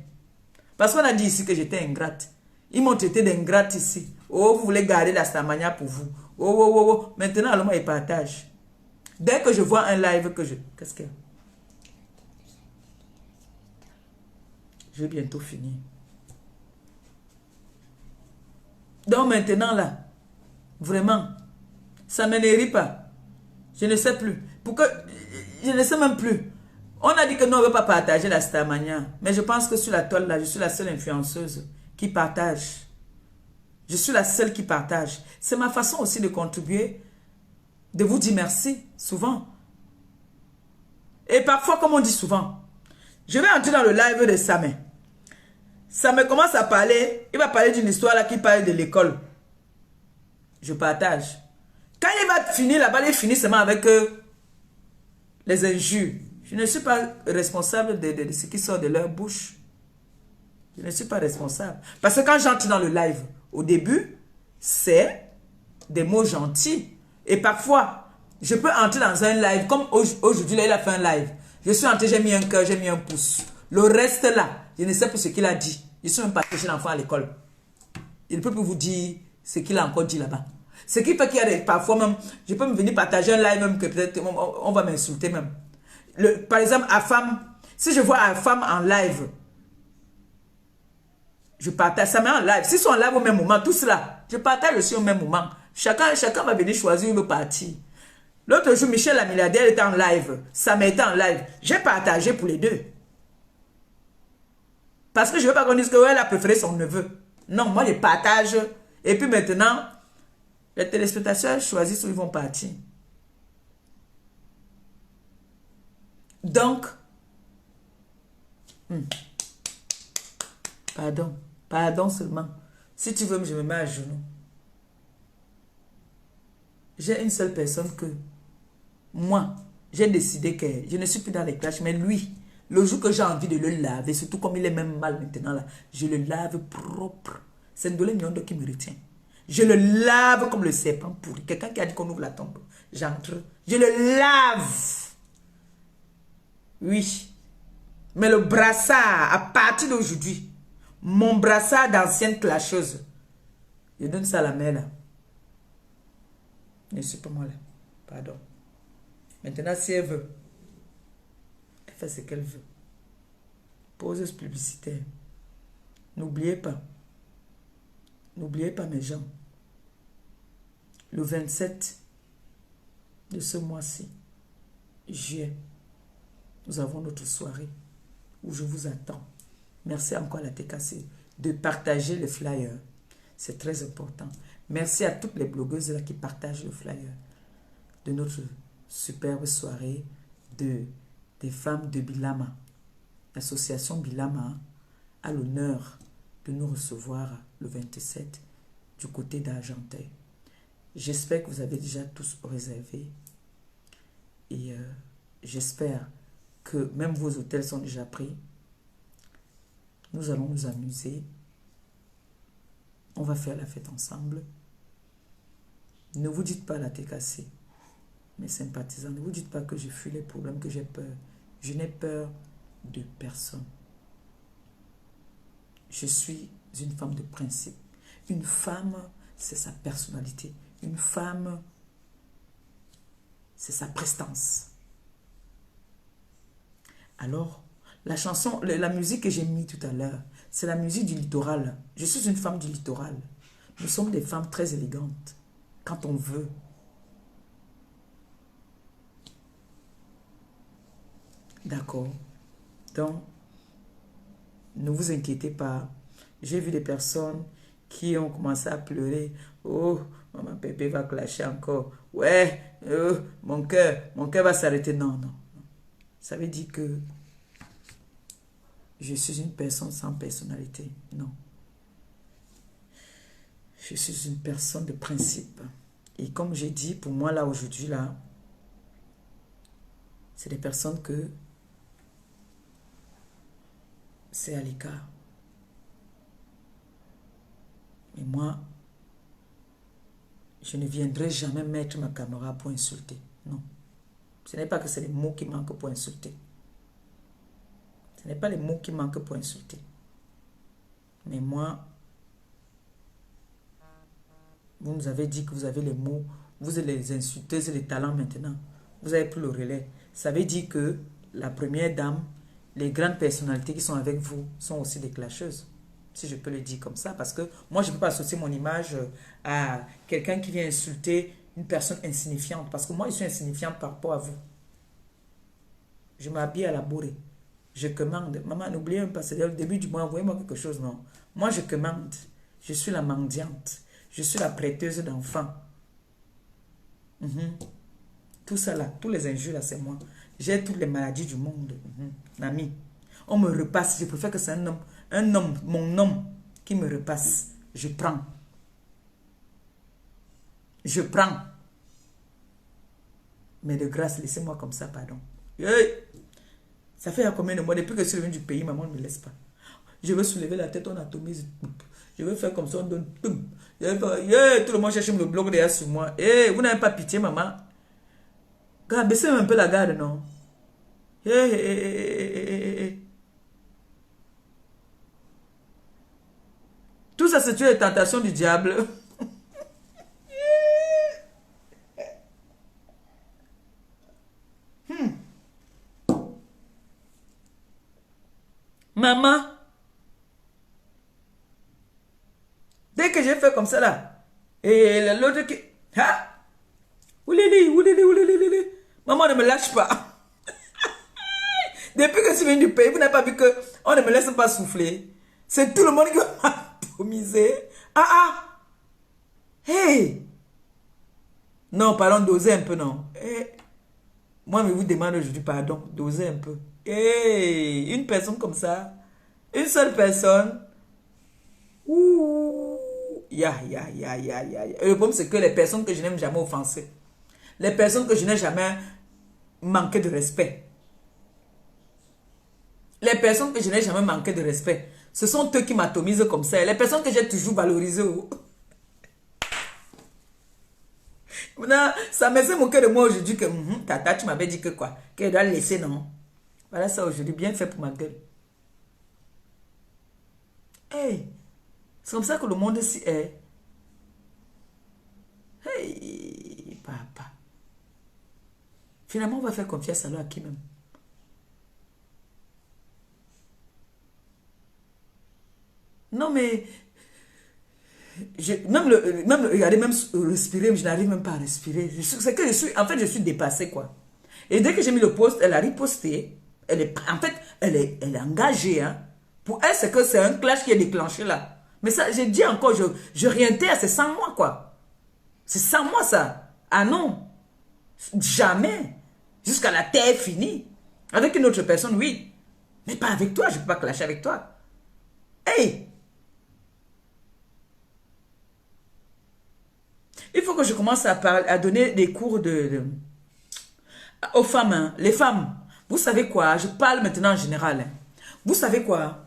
Parce qu'on a dit ici que j'étais ingrate. Ils m'ont traité d'ingrate ici. Oh, vous voulez garder la stamania pour vous. Oh, oh, oh, oh. Maintenant, alors moi, je partage. Dès que je vois un live que je... Qu'est-ce qu'il y a? Je vais bientôt finir. Donc maintenant, là, vraiment, ça ne m'énerve pas. Je ne sais plus. Pourquoi? Je ne sais même plus. On a dit que nous, on ne veut pas partager la stamania. Mais je pense que sur la toile, là, je suis la seule influenceuse qui partage. Je suis la seule qui partage. C'est ma façon aussi de contribuer, de vous dire merci, souvent. Et parfois, comme on dit souvent, je vais entrer dans le live de Samé. Samé commence à parler, il va parler d'une histoire là qui parle de l'école. Je partage. Quand il va finir là-bas, il finit seulement avec les injures. Je ne suis pas responsable de ce qui sort de leur bouche. Je ne suis pas responsable. Parce que quand j'entre dans le live, au début, c'est des mots gentils. Et parfois, je peux entrer dans un live, comme aujourd'hui, là, il a fait un live. Je suis entré, j'ai mis un cœur, j'ai mis un pouce. Le reste là, je ne sais plus ce qu'il a dit. Je suis même pas chez l'enfant à l'école. Il ne peut plus vous dire ce qu'il a encore dit là-bas. Ce qui fait qu'il y a parfois même, je peux me venir partager un live même que peut-être on va m'insulter même. Par exemple, à femme, si je vois à femme en live, je partage, ça met en live. S'ils sont en live au même moment, tout cela, je partage aussi au même moment. Chacun va venir choisir une partie. L'autre jour, Michel la milliardaire était en live. Ça m'était en live. J'ai partagé pour les deux. Parce que je ne veux pas qu'on dise qu'elle a préféré son neveu. Non, moi, je partage. Et puis maintenant, les téléspectateurs choisissent où ils vont partir. Donc, pardon seulement. Si tu veux, je me mets à genoux. J'ai une seule personne que, moi, j'ai décidé que je ne suis plus dans les clashs, mais lui, le jour que j'ai envie de le laver, surtout comme il est même mal maintenant là, je le lave propre. C'est Ndolé Nyondo qui me retient. Je le lave comme le serpent pourri. Quelqu'un qui a dit qu'on ouvre la tombe. J'entre. Je le lave. Oui. Mais le brassard, à partir d'aujourd'hui, mon brassard d'ancienne clasheuse, je donne ça à la mère là. Ne suis pas moi là. Pardon. Maintenant, si elle veut, elle fait ce qu'elle veut. Pause publicitaire. N'oubliez pas mes gens, le 27 de ce mois-ci, juillet, nous avons notre soirée où je vous attends. Merci encore à la TKC de partager le flyer. C'est très important. Merci à toutes les blogueuses là qui partagent le flyer de notre superbe soirée des femmes de Bilama. L'association Bilama a l'honneur de nous recevoir le 27 du côté d'Argenteuil. J'espère que vous avez déjà tous réservé et j'espère que même vos hôtels sont déjà pris. Nous allons nous amuser. On va faire la fête ensemble. Ne vous dites pas la TKC, mes sympathisants. Ne vous dites pas que je fuis les problèmes, que j'ai peur. Je n'ai peur de personne. Je suis une femme de principe. Une femme, c'est sa personnalité. Une femme, c'est sa prestance. Alors, la chanson, la musique que j'ai mis tout à l'heure, c'est la musique du littoral. Je suis une femme du littoral. Nous sommes des femmes très élégantes. Quand on veut. D'accord. Donc, ne vous inquiétez pas. J'ai vu des personnes qui ont commencé à pleurer. Oh, maman Pépé va clasher encore. Ouais, mon cœur va s'arrêter. Non, non. Ça veut dire que je suis une personne sans personnalité. Non. Je suis une personne de principe. Et comme j'ai dit, pour moi, là, aujourd'hui, là, c'est des personnes que c'est à l'écart. Et moi, je ne viendrai jamais mettre ma caméra pour insulter. Non. Ce n'est pas que c'est les mots qui manquent pour insulter. Ce n'est pas les mots qui manquent pour insulter. Mais moi, vous nous avez dit que vous avez les mots, vous êtes les insulteuses et les talents maintenant. Vous avez pris le relais. Ça veut dire que la première dame, les grandes personnalités qui sont avec vous sont aussi des clasheuses. Si je peux le dire comme ça. Parce que moi, je ne peux pas associer mon image à quelqu'un qui vient insulter une personne insignifiante. Parce que moi, je suis insignifiante par rapport à vous. Je m'habille à la bourrée. Je commande. Maman, n'oubliez pas, c'est le début du mois, envoyez-moi quelque chose, non. Moi, je commande. Je suis la mendiante. Je suis la prêteuse d'enfants. Tout ça là, tous les injures là, c'est moi. J'ai toutes les maladies du monde. Nami. On me repasse. Je préfère que c'est un homme, mon homme, qui me repasse. Je prends. Je prends. Mais de grâce, laissez-moi comme ça, pardon. Hey! Ça fait combien de mois depuis que je suis revenu du pays, maman ne me laisse pas. Je veux soulever la tête, on atomise. Je veux faire comme ça, on donne. Tout le monde cherche le bloc derrière sur moi. Hey, vous n'avez pas pitié, maman. Baissez un peu la garde, non? Tout ça, c'est une tentation du diable. dès que j'ai fait comme ça là, et l'autre qui... Hein? Oulili, oulili, oulili, oulili. Maman ne me lâche pas. Depuis que je suis venu du pays, vous n'avez pas vu qu'on ne me laisse pas souffler. C'est tout le monde qui m'a atomisé. Ah ah. Hey. Non, pardon, dosez un peu, non. Hey. Moi, je vous demande aujourd'hui pardon. Dosez un peu. Hey. Une personne comme ça. Une seule personne. Ouh. Ya. Et le problème, c'est que les personnes que je n'aime jamais offenser. Les personnes que je n'ai jamais manqué de respect. Les personnes que je n'ai jamais manqué de respect, ce sont eux qui m'atomisent comme ça. Les personnes que j'ai toujours valorisées. Maintenant, ça me fait moquer de moi aujourd'hui que tata, tu m'avais dit que quoi? Qu'elle doit le laisser, non? Voilà ça aujourd'hui, bien fait pour ma gueule. Hey, c'est comme ça que le monde s'y est. Hey, papa. Finalement, on va faire confiance à l'autre à qui même? Non, mais regardez, même respirer, je n'arrive même pas à respirer. C'est que en fait, je suis dépassée, quoi. Et dès que j'ai mis le post, elle a riposté. En fait, elle est engagée, hein. Pour elle, c'est que c'est un clash qui est déclenché là. Mais ça, j'ai dit encore, je réintègre, c'est sans moi, quoi. C'est sans moi, ça. Ah non. Jamais. Jusqu'à la terre finie. Avec une autre personne, oui. Mais pas avec toi, je ne peux pas clasher avec toi. Hey! Il faut que je commence à donner des cours aux femmes. Hein. Les femmes, vous savez quoi? Je parle maintenant en général. Hein. Vous savez quoi?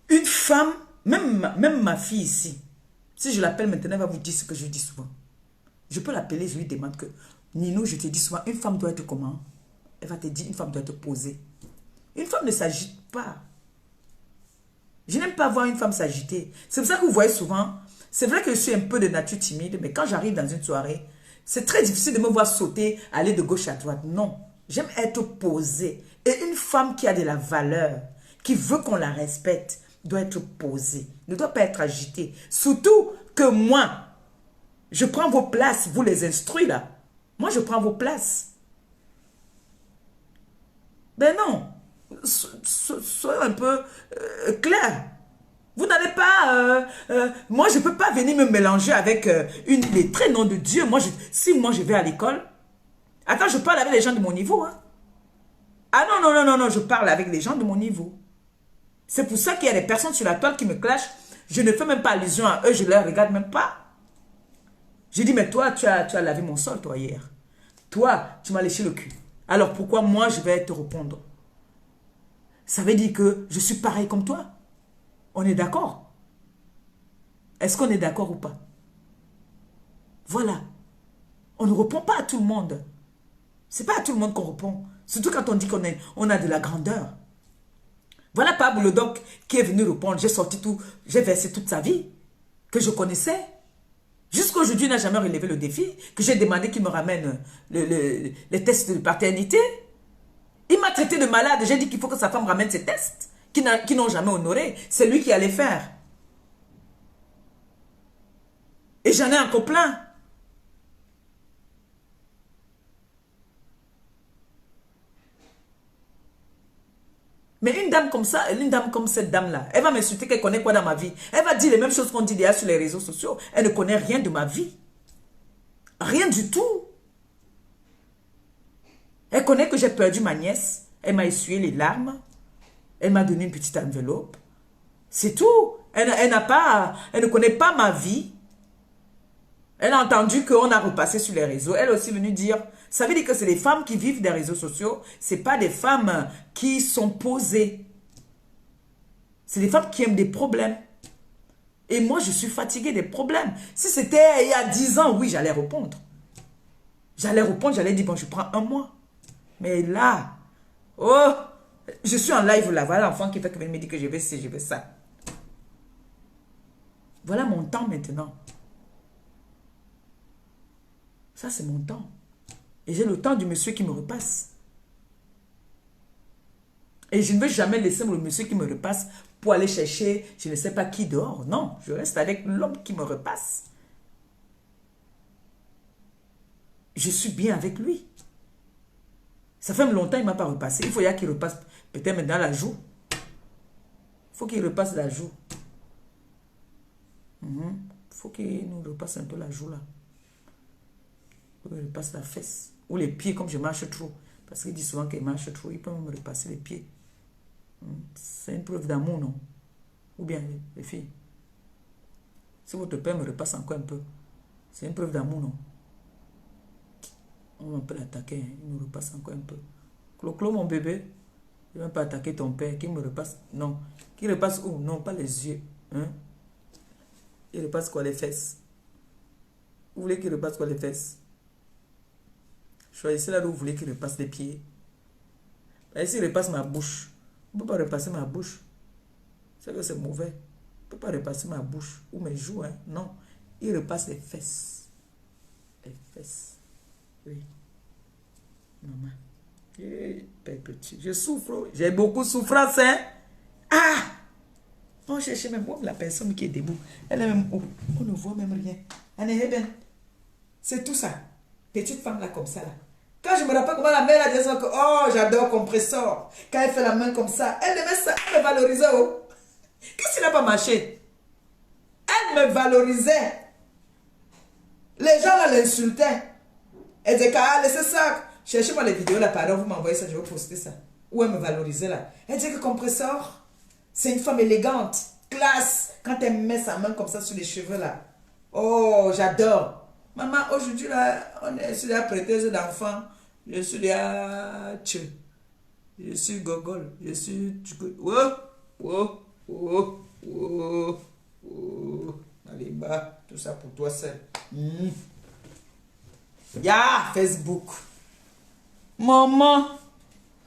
Une femme, même ma fille ici, si je l'appelle maintenant, elle va vous dire ce que je dis souvent. Je peux l'appeler, je lui demande que, Nino, je te dis souvent, une femme doit être comment? Elle va te dire, une femme doit être posée. Une femme ne s'agite pas. Je n'aime pas voir une femme s'agiter. C'est pour ça que vous voyez souvent... C'est vrai que je suis un peu de nature timide, mais quand j'arrive dans une soirée, c'est très difficile de me voir sauter, aller de gauche à droite. Non, j'aime être posée. Et une femme qui a de la valeur, qui veut qu'on la respecte, doit être posée, ne doit pas être agitée. Surtout que moi, je prends vos places, vous les instruis là. Moi, je prends vos places. Ben non, soyez un peu clair. Vous n'allez pas... moi, je ne peux pas venir me mélanger avec les traits noms de Dieu. Moi, si moi, je vais à l'école... Attends, je parle avec les gens de mon niveau. Hein. Ah non, je parle avec les gens de mon niveau. C'est pour ça qu'il y a des personnes sur la toile qui me clashent. Je ne fais même pas allusion à eux, je ne les regarde même pas. Je dis, mais toi, tu as lavé mon sol, toi, hier. Toi, tu m'as léché le cul. Alors, pourquoi moi, je vais te répondre? Ça veut dire que je suis pareil comme toi. On est d'accord? Est-ce qu'on est d'accord ou pas? Voilà. On ne répond pas à tout le monde. C'est pas à tout le monde qu'on répond. Surtout quand on dit on a de la grandeur. Voilà Pablo le doc qui est venu répondre. J'ai sorti tout, j'ai versé toute sa vie, que je connaissais. Jusqu'à aujourd'hui, il n'a jamais relevé le défi, que j'ai demandé qu'il me ramène les tests de paternité. Il m'a traité de malade. J'ai dit qu'il faut que sa femme ramène ses tests. Qui n'ont jamais honoré. C'est lui qui allait faire. Et j'en ai encore plein. Mais une dame comme ça, une dame comme cette dame-là, elle va m'insulter qu'elle connaît quoi dans ma vie. Elle va dire les mêmes choses qu'on dit déjà sur les réseaux sociaux. Elle ne connaît rien de ma vie. Rien du tout. Elle connaît que j'ai perdu ma nièce. Elle m'a essuyé les larmes. Elle m'a donné une petite enveloppe. C'est tout. Elle ne connaît pas ma vie. Elle a entendu qu'on a repassé sur les réseaux. Elle est aussi venue dire, ça veut dire que c'est des femmes qui vivent des réseaux sociaux. Ce n'est pas des femmes qui sont posées. C'est des femmes qui aiment des problèmes. Et moi, je suis fatiguée des problèmes. Si c'était il y a 10 ans, oui, j'allais répondre. J'allais répondre, j'allais dire, bon, je prends un mois. Mais là, oh, je suis en live là, voilà l'enfant qui fait que me dit que je vais ci, je vais ça. Voilà mon temps maintenant. Ça, c'est mon temps. Et j'ai le temps du monsieur qui me repasse. Et je ne veux jamais laisser le monsieur qui me repasse pour aller chercher je ne sais pas qui dehors. Non, je reste avec l'homme qui me repasse. Je suis bien avec lui. Ça fait longtemps qu'il ne m'a pas repassé. Il faut qu'il repasse peut-être maintenant la joue. Il faut qu'il repasse la joue. Il faut qu'il nous repasse un peu la joue là. Il faut qu'il repasse la fesse. Ou les pieds comme je marche trop. Parce qu'il dit souvent qu'il marche trop. Il peut me repasser les pieds. C'est une preuve d'amour, non? Ou bien les filles. Si votre père me repasse encore un peu. C'est une preuve d'amour, non? On peut l'attaquer, il me repasse encore un peu. Clo-clo, mon bébé, je ne vais pas attaquer ton père, qui me repasse. Non. Qui repasse où? Non, pas les yeux. Hein? Il repasse quoi, les fesses? Vous voulez qu'il repasse quoi, les fesses? Choisissez là où vous voulez qu'il repasse les pieds. Et s'il repasse ma bouche, on ne peut pas repasser ma bouche. C'est que c'est mauvais. On ne peut pas repasser ma bouche ou mes joues. Hein? Non. Il repasse les fesses. Les fesses. Oui. Maman. Père petit. Je souffre. J'ai beaucoup de souffrance. Hein? Ah! On cherche même la personne qui est debout. Elle est même où? On ne voit même rien. C'est tout ça. Petite femme là comme ça là. Quand je me rappelle comment la mère a dit que oh j'adore compresseur. Quand elle fait la main comme ça, elle aimait ça, elle me valorisait. Oh. Qu'est-ce qui n'a pas marché? Elle me valorisait. Les gens là l'insultaient. Elle disait ah laissez ça. Cherchez-moi les vidéos là, pardon, vous m'envoyez ça, je vais poster ça. Où elle me valorisait là. Elle disait que compresseur, c'est une femme élégante, classe. Quand elle met sa main comme ça sur les cheveux là. Oh, j'adore. Maman, aujourd'hui là, je suis la prêteuse d'enfants. Je suis là, je suis gogol. Je suis... Allez, bas, tout ça pour toi seul. Facebook. Maman.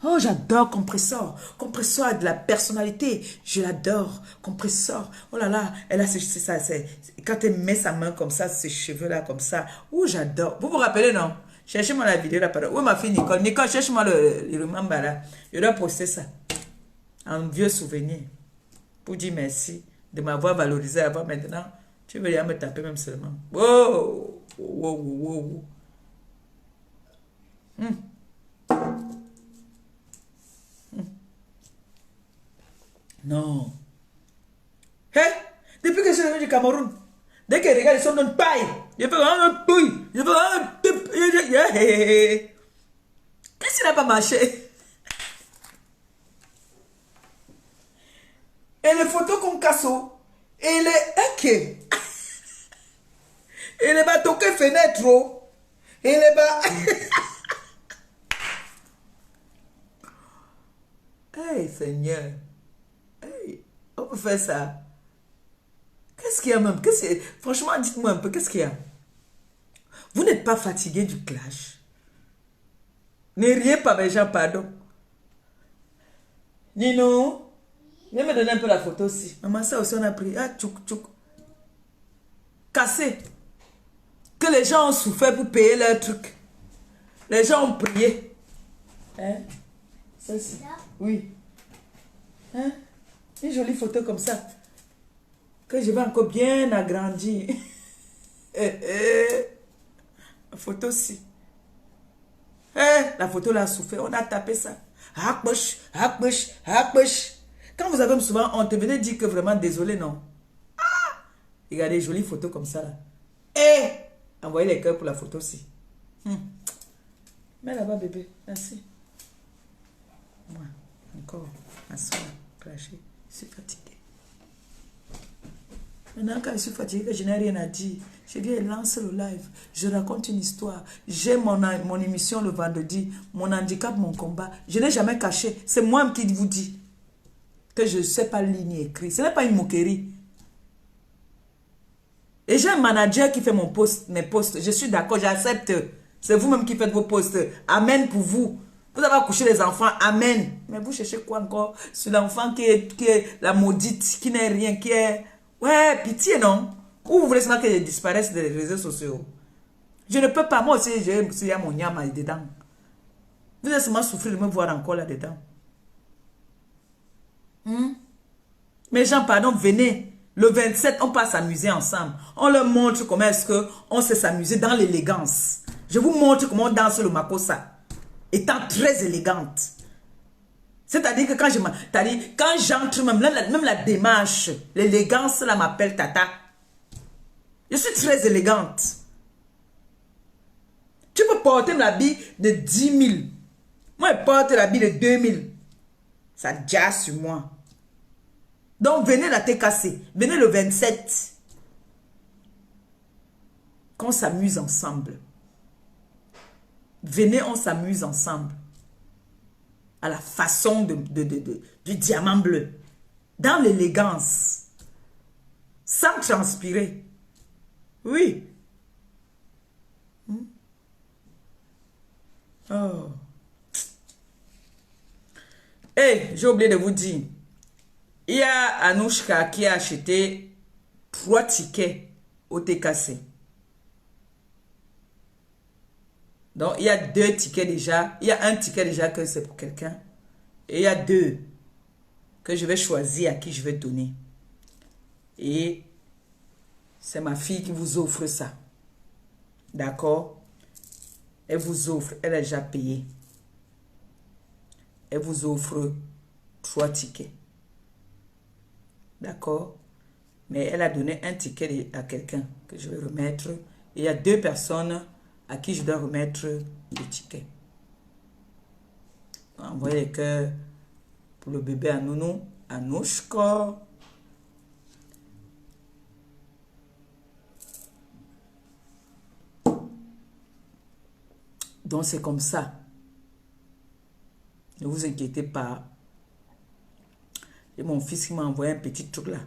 Oh, j'adore Compresseur. Compresseur a de la personnalité. Je l'adore. Compresseur. Oh là là. Elle a ça. Quand elle met sa main comme ça, ses cheveux là comme ça. Oh, j'adore. Vous vous rappelez, non? Cherchez-moi la vidéo là. Où est ma fille Nicole? Nicole, cherche-moi le mamba là. Je dois poster ça. Un vieux souvenir. Pour dire merci de m'avoir valorisé avant maintenant. Tu veux rien me taper même seulement. Wow. Wow. Non. Hé, depuis que je suis venu du Cameroun, dès qu'elle regarde, ils sont dans une paille. Je fais un touille. Je fais un... Qu'est-ce qui n'a pas marché? Et les photos qu'on casse, et les... Et les bateaux qui fenêtre, et les bas... Hey Seigneur, hey, on peut faire ça. Qu'est-ce qu'il y a même? Franchement, dites-moi un peu, qu'est-ce qu'il y a? Vous n'êtes pas fatigué du clash? Ne riez pas, mes gens, pardon. Nino, viens me donner un peu la photo aussi. Maman, ça aussi on a pris. Ah, tchouk. Cassé. Que les gens ont souffert pour payer leur truc. Les gens ont prié. Hein? Celle-ci. Oui. Hein? Une jolie photo comme ça. Que je vais encore bien agrandir. La photo aussi. La photo là a souffert. On a tapé ça. Hakbush. Quand vous avez souvent honte, venez dire que vraiment désolé, non? Ah! Regardez, jolie photo comme ça là. Envoyez les cœurs pour la photo aussi. Mets là-bas, bébé. Merci. Moi, encore, ma soeur, craché. Je suis fatiguée. Maintenant, quand je suis fatiguée, je n'ai rien à dire. Je viens lancer le live. Je raconte une histoire. J'ai mon émission le vendredi. Mon handicap, mon combat. Je n'ai jamais caché. C'est moi qui vous dis que je ne sais pas lire ni écrire. Ce n'est pas une moquerie. Et j'ai un manager qui fait mes posts. Je suis d'accord, j'accepte. C'est vous-même qui faites vos posts. Amen pour vous. Vous avez accouché les enfants, amen. Mais vous cherchez quoi encore? Sur l'enfant qui est la maudite, qui n'est rien, qui est... Ouais, pitié, non? Ou vous voulez seulement que je disparaisse des réseaux sociaux? Je ne peux pas, moi aussi, il y a mon nyama dedans. Vous allez seulement souffrir de me voir encore là-dedans. Vous Mes gens, pardon, venez. Le 27, on passe s'amuser ensemble. On leur montre comment est-ce qu'on sait s'amuser dans l'élégance. Je vous montre comment on danse le makossa. Étant très élégante. C'est-à-dire que quand j'entre, même la démarche, l'élégance, là, m'appelle Tata. Je suis très élégante. Tu peux porter l'habit de 10 000. Moi, je porte l'habit de 2 000. Ça jasse sur moi. Donc, venez la tête cassée. Venez le 27. Qu'on s'amuse ensemble. Venez, on s'amuse ensemble. À la façon du diamant bleu. Dans l'élégance. Sans transpirer. Oui. Oh. Hey, j'ai oublié de vous dire. Il y a Anouchka qui a acheté 3 tickets au TKC. Donc, il y a 2 tickets déjà. Il y a un ticket déjà que c'est pour quelqu'un. Et il y a 2 que je vais choisir à qui je vais donner. Et c'est ma fille qui vous offre ça. D'accord? Elle vous offre, elle a déjà payé. Elle vous offre 3 tickets. D'accord? Mais elle a donné un ticket à quelqu'un que je vais remettre. Et il y a 2 personnes à qui je dois remettre le ticket. Envoyez les cœurs pour le bébé à Nounou, à Nouchka. Donc c'est comme ça. Ne vous inquiétez pas. Et mon fils qui m'a envoyé un petit truc là.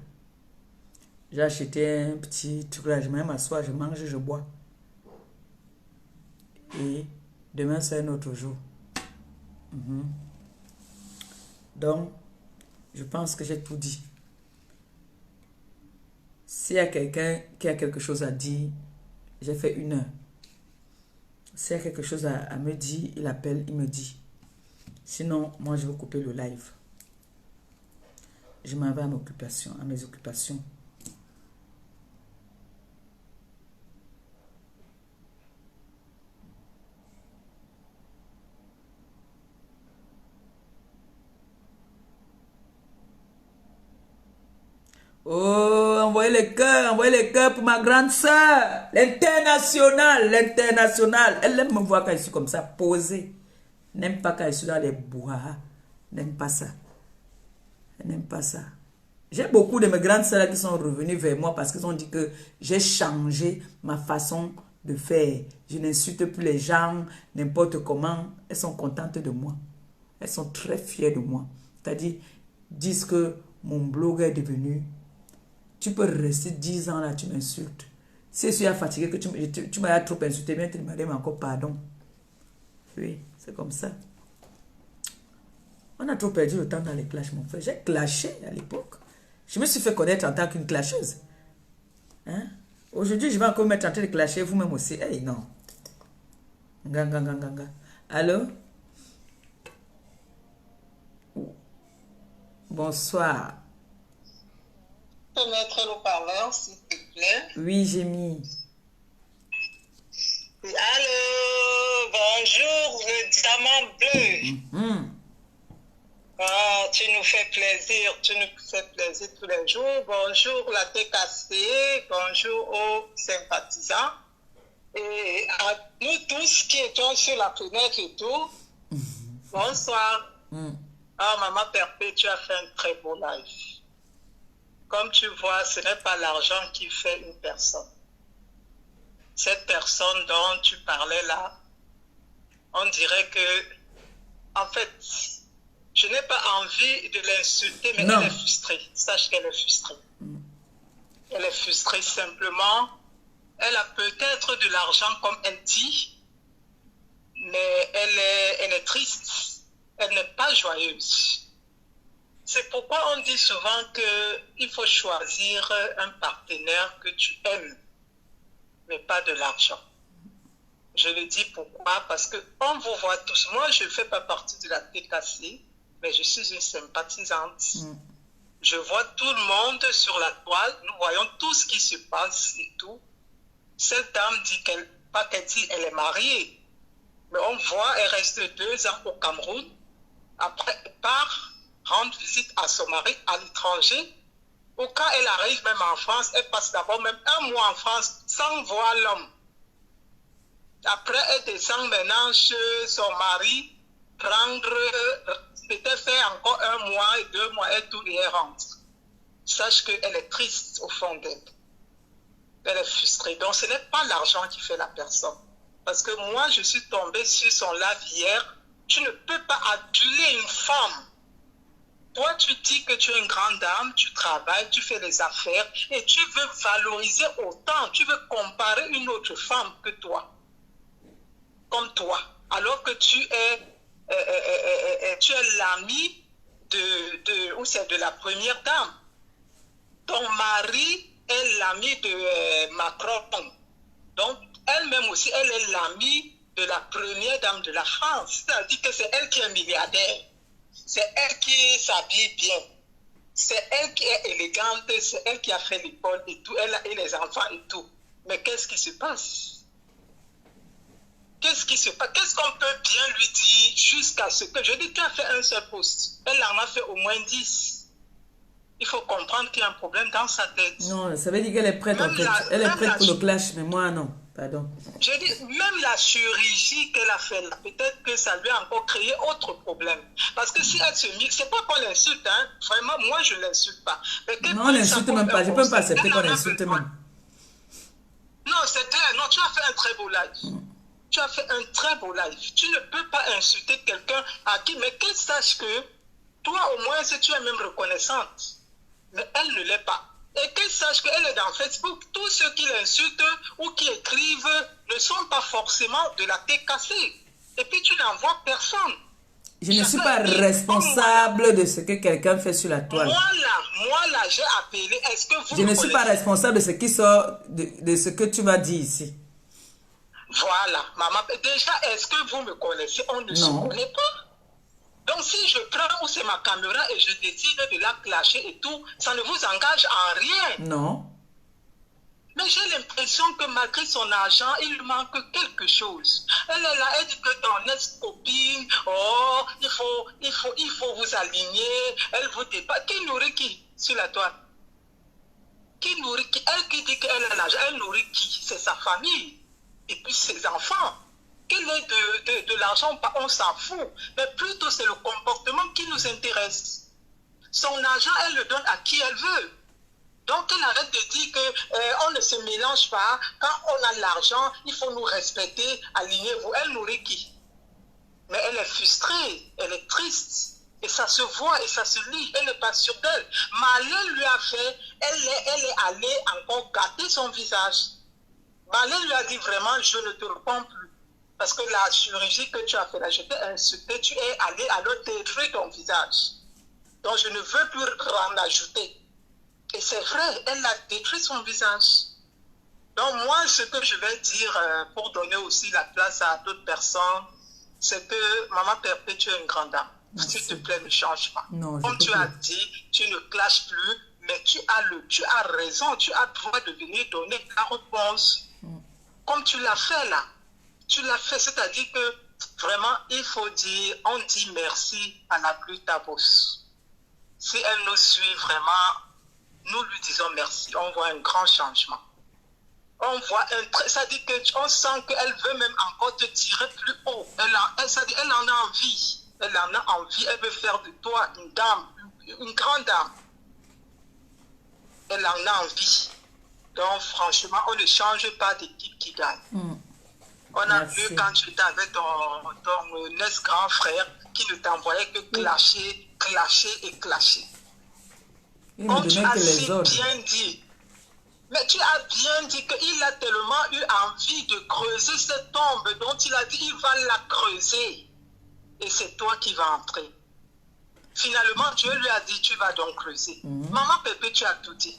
J'ai acheté un petit truc là. Je vais m'asseoir, je mange, je bois. Et demain c'est un autre jour. Donc, je pense que j'ai tout dit. S'il y a quelqu'un qui a quelque chose à dire, j'ai fait 1 heure. S'il y a quelque chose à me dire, il appelle, il me dit. Sinon, moi, je vais couper le live. Je m'en vais à mes occupations. Oh, envoyez les cœurs pour ma grande soeur. L'international. Elle aime me voir quand je suis comme ça, posée. Elle n'aime pas quand je suis dans les bois. Elle n'aime pas ça. Elle n'aime pas ça. J'ai beaucoup de mes grandes soeurs qui sont revenues vers moi parce qu'ils ont dit que j'ai changé ma façon de faire. Je n'insulte plus les gens, n'importe comment. Elles sont contentes de moi. Elles sont très fières de moi. C'est-à-dire, disent que mon blog est devenu... Tu peux rester 10 ans là, tu m'insultes. Si je suis fatigué, que tu m'as trop insulté, bien te demander encore pardon. Oui, c'est comme ça. On a trop perdu le temps dans les clashs, mon frère. J'ai clashé à l'époque. Je me suis fait connaître en tant qu'une clasheuse. Hein? Aujourd'hui, je vais encore me mettre en train de clasher vous-même aussi. Hey, non. Allô? Bonsoir. Peux mettre le parleur, s'il te plaît? Oui, j'ai mis. Allô, bonjour, le diamant bleu. Ah, tu nous fais plaisir tous les jours. Bonjour la TKC, bonjour aux sympathisants. Et à nous tous qui étions sur la fenêtre et tout, bonsoir. Ah, Maman Perpé, tu as fait un très beau live. Comme tu vois, ce n'est pas l'argent qui fait une personne. Cette personne dont tu parlais là, on dirait que, en fait, je n'ai pas envie de l'insulter, mais non. Elle est frustrée. Sache qu'elle est frustrée. Elle est frustrée simplement. Elle a peut-être de l'argent, comme elle dit, mais elle est triste. Elle n'est pas joyeuse. C'est pourquoi on dit souvent qu'il faut choisir un partenaire que tu aimes, mais pas de l'argent. Je le dis pourquoi, parce qu'on vous voit tous. Moi, je ne fais pas partie de la TKC, mais je suis une sympathisante. Je vois tout le monde sur la toile. Nous voyons tout ce qui se passe et tout. Cette dame dit qu'elle est mariée. Mais on voit, elle reste 2 ans au Cameroun. Après, elle part rendre visite à son mari à l'étranger. Ou quand elle arrive même en France, elle passe d'abord même 1 mois en France sans voir l'homme. Après, elle descend maintenant chez son mari, peut-être faire encore 1 mois et 2 mois, et tout, et elle rentre. Sache qu'elle est triste au fond d'elle. Elle est frustrée. Donc, ce n'est pas l'argent qui fait la personne. Parce que moi, je suis tombée sur son live hier. Tu ne peux pas aduler une femme. Toi, tu dis que tu es une grande dame, tu travailles, tu fais les affaires et tu veux valoriser autant. Tu veux comparer une autre femme que toi. Comme toi. Alors que tu es l'ami de la première dame. Ton mari est l'ami de Macron. Donc, elle-même aussi, elle est l'amie de la première dame de la France. C'est-à-dire que c'est elle qui est milliardaire. C'est elle qui s'habille bien. C'est elle qui est élégante. C'est elle qui a fait l'école et tout. Elle a et les enfants et tout. Mais qu'est-ce qui se passe? Qu'est-ce qui se passe? Qu'est-ce qu'on peut bien lui dire jusqu'à ce que... Je dis qu'elle a fait un seul poste. Elle en a fait au moins 10. Il faut comprendre qu'il y a un problème dans sa tête. Non, ça veut dire qu'elle est prête en fait. Elle est prête pour le clash, mais moi non. Pardon. Je dis, même la chirurgie qu'elle a fait là, peut-être que ça lui a encore créé autre problème. Parce que si elle se mixe, c'est pas qu'on l'insulte, hein. Vraiment, moi je l'insulte pas. Non, on l'insulte même pas. Je peux pas accepter qu'on l'insulte même. Non, non, tu as fait un très beau live. Tu as fait un très beau live. Tu ne peux pas insulter quelqu'un à qui, mais qu'elle sache que toi au moins, si tu es même reconnaissante. Mais elle ne l'est pas. Et qu'elle sache qu'elle est dans Facebook. Tous ceux qui l'insultent ou qui écrivent ne sont pas forcément de la tête cassée. Et puis tu n'en vois personne. Je ne suis pas responsable de ce que quelqu'un fait sur la toile. Moi là, j'ai appelé. Est-ce que vous Je ne suis pas responsable de ce qui sort, de ce que tu m'as dit ici. Voilà, maman. Déjà, est-ce que vous me connaissez? On ne se connaît pas. Donc, si je prends ou c'est ma caméra et je décide de la clasher et tout, ça ne vous engage en rien. Non. Mais j'ai l'impression que malgré son argent, il manque quelque chose. Elle est là, elle dit que ton ex-copine, oh, il faut vous aligner, elle vous dépasse. Qui nourrit qui sur la toile? Qui nourrit qui? Elle qui dit qu'elle a l'argent, elle nourrit qui? C'est sa famille. Et puis ses enfants. Qu'il ait de l'argent, on s'en fout. Mais plutôt, c'est le comportement qui nous intéresse. Son argent, elle le donne à qui elle veut. Donc, elle arrête de dire qu'on ne se mélange pas. Quand on a l'argent, il faut nous respecter, aligner-vous. Elle nourrit qui? Mais elle est frustrée, elle est triste. Et ça se voit et ça se lit. Elle n'est pas sûre d'elle. Malheur lui a fait, elle est allée encore gâter son visage. Malheur lui a dit vraiment, je ne te réponds plus. Parce que la chirurgie que tu as fait là, je t'ai insulté, tu es allé alors détruire ton visage. Donc je ne veux plus en ajouter. Et c'est vrai, elle a détruit son visage. Donc moi, ce que je vais dire pour donner aussi la place à d'autres personnes, c'est que Maman Perpétue est une grande dame. S'il te plaît, ne change pas. Non, comme tu as dit, tu ne clashes plus, mais tu as raison, tu as le droit de venir donner la réponse. Comme tu l'as fait là. Tu l'as fait, c'est-à-dire que vraiment, il faut dire, on dit merci à la pluie Tabos. Si elle nous suit vraiment, nous lui disons merci. On voit un grand changement. On voit ça dit qu'on sent qu'elle veut même encore te tirer plus haut. Elle en a envie. Elle en a envie. Elle veut faire de toi une dame, une grande dame. Elle en a envie. Donc, franchement, on ne change pas d'équipe qui gagne. On a vu quand tu étais avec ton ex-grand frère qui ne t'envoyait que clasher, clasher et clasher. Comme tu as si bien dit. Mais tu as bien dit qu'il a tellement eu envie de creuser cette tombe dont il a dit qu'il va la creuser. Et c'est toi qui vas entrer. Finalement, Dieu lui a dit, tu vas donc creuser. Maman Pépé, tu as tout dit.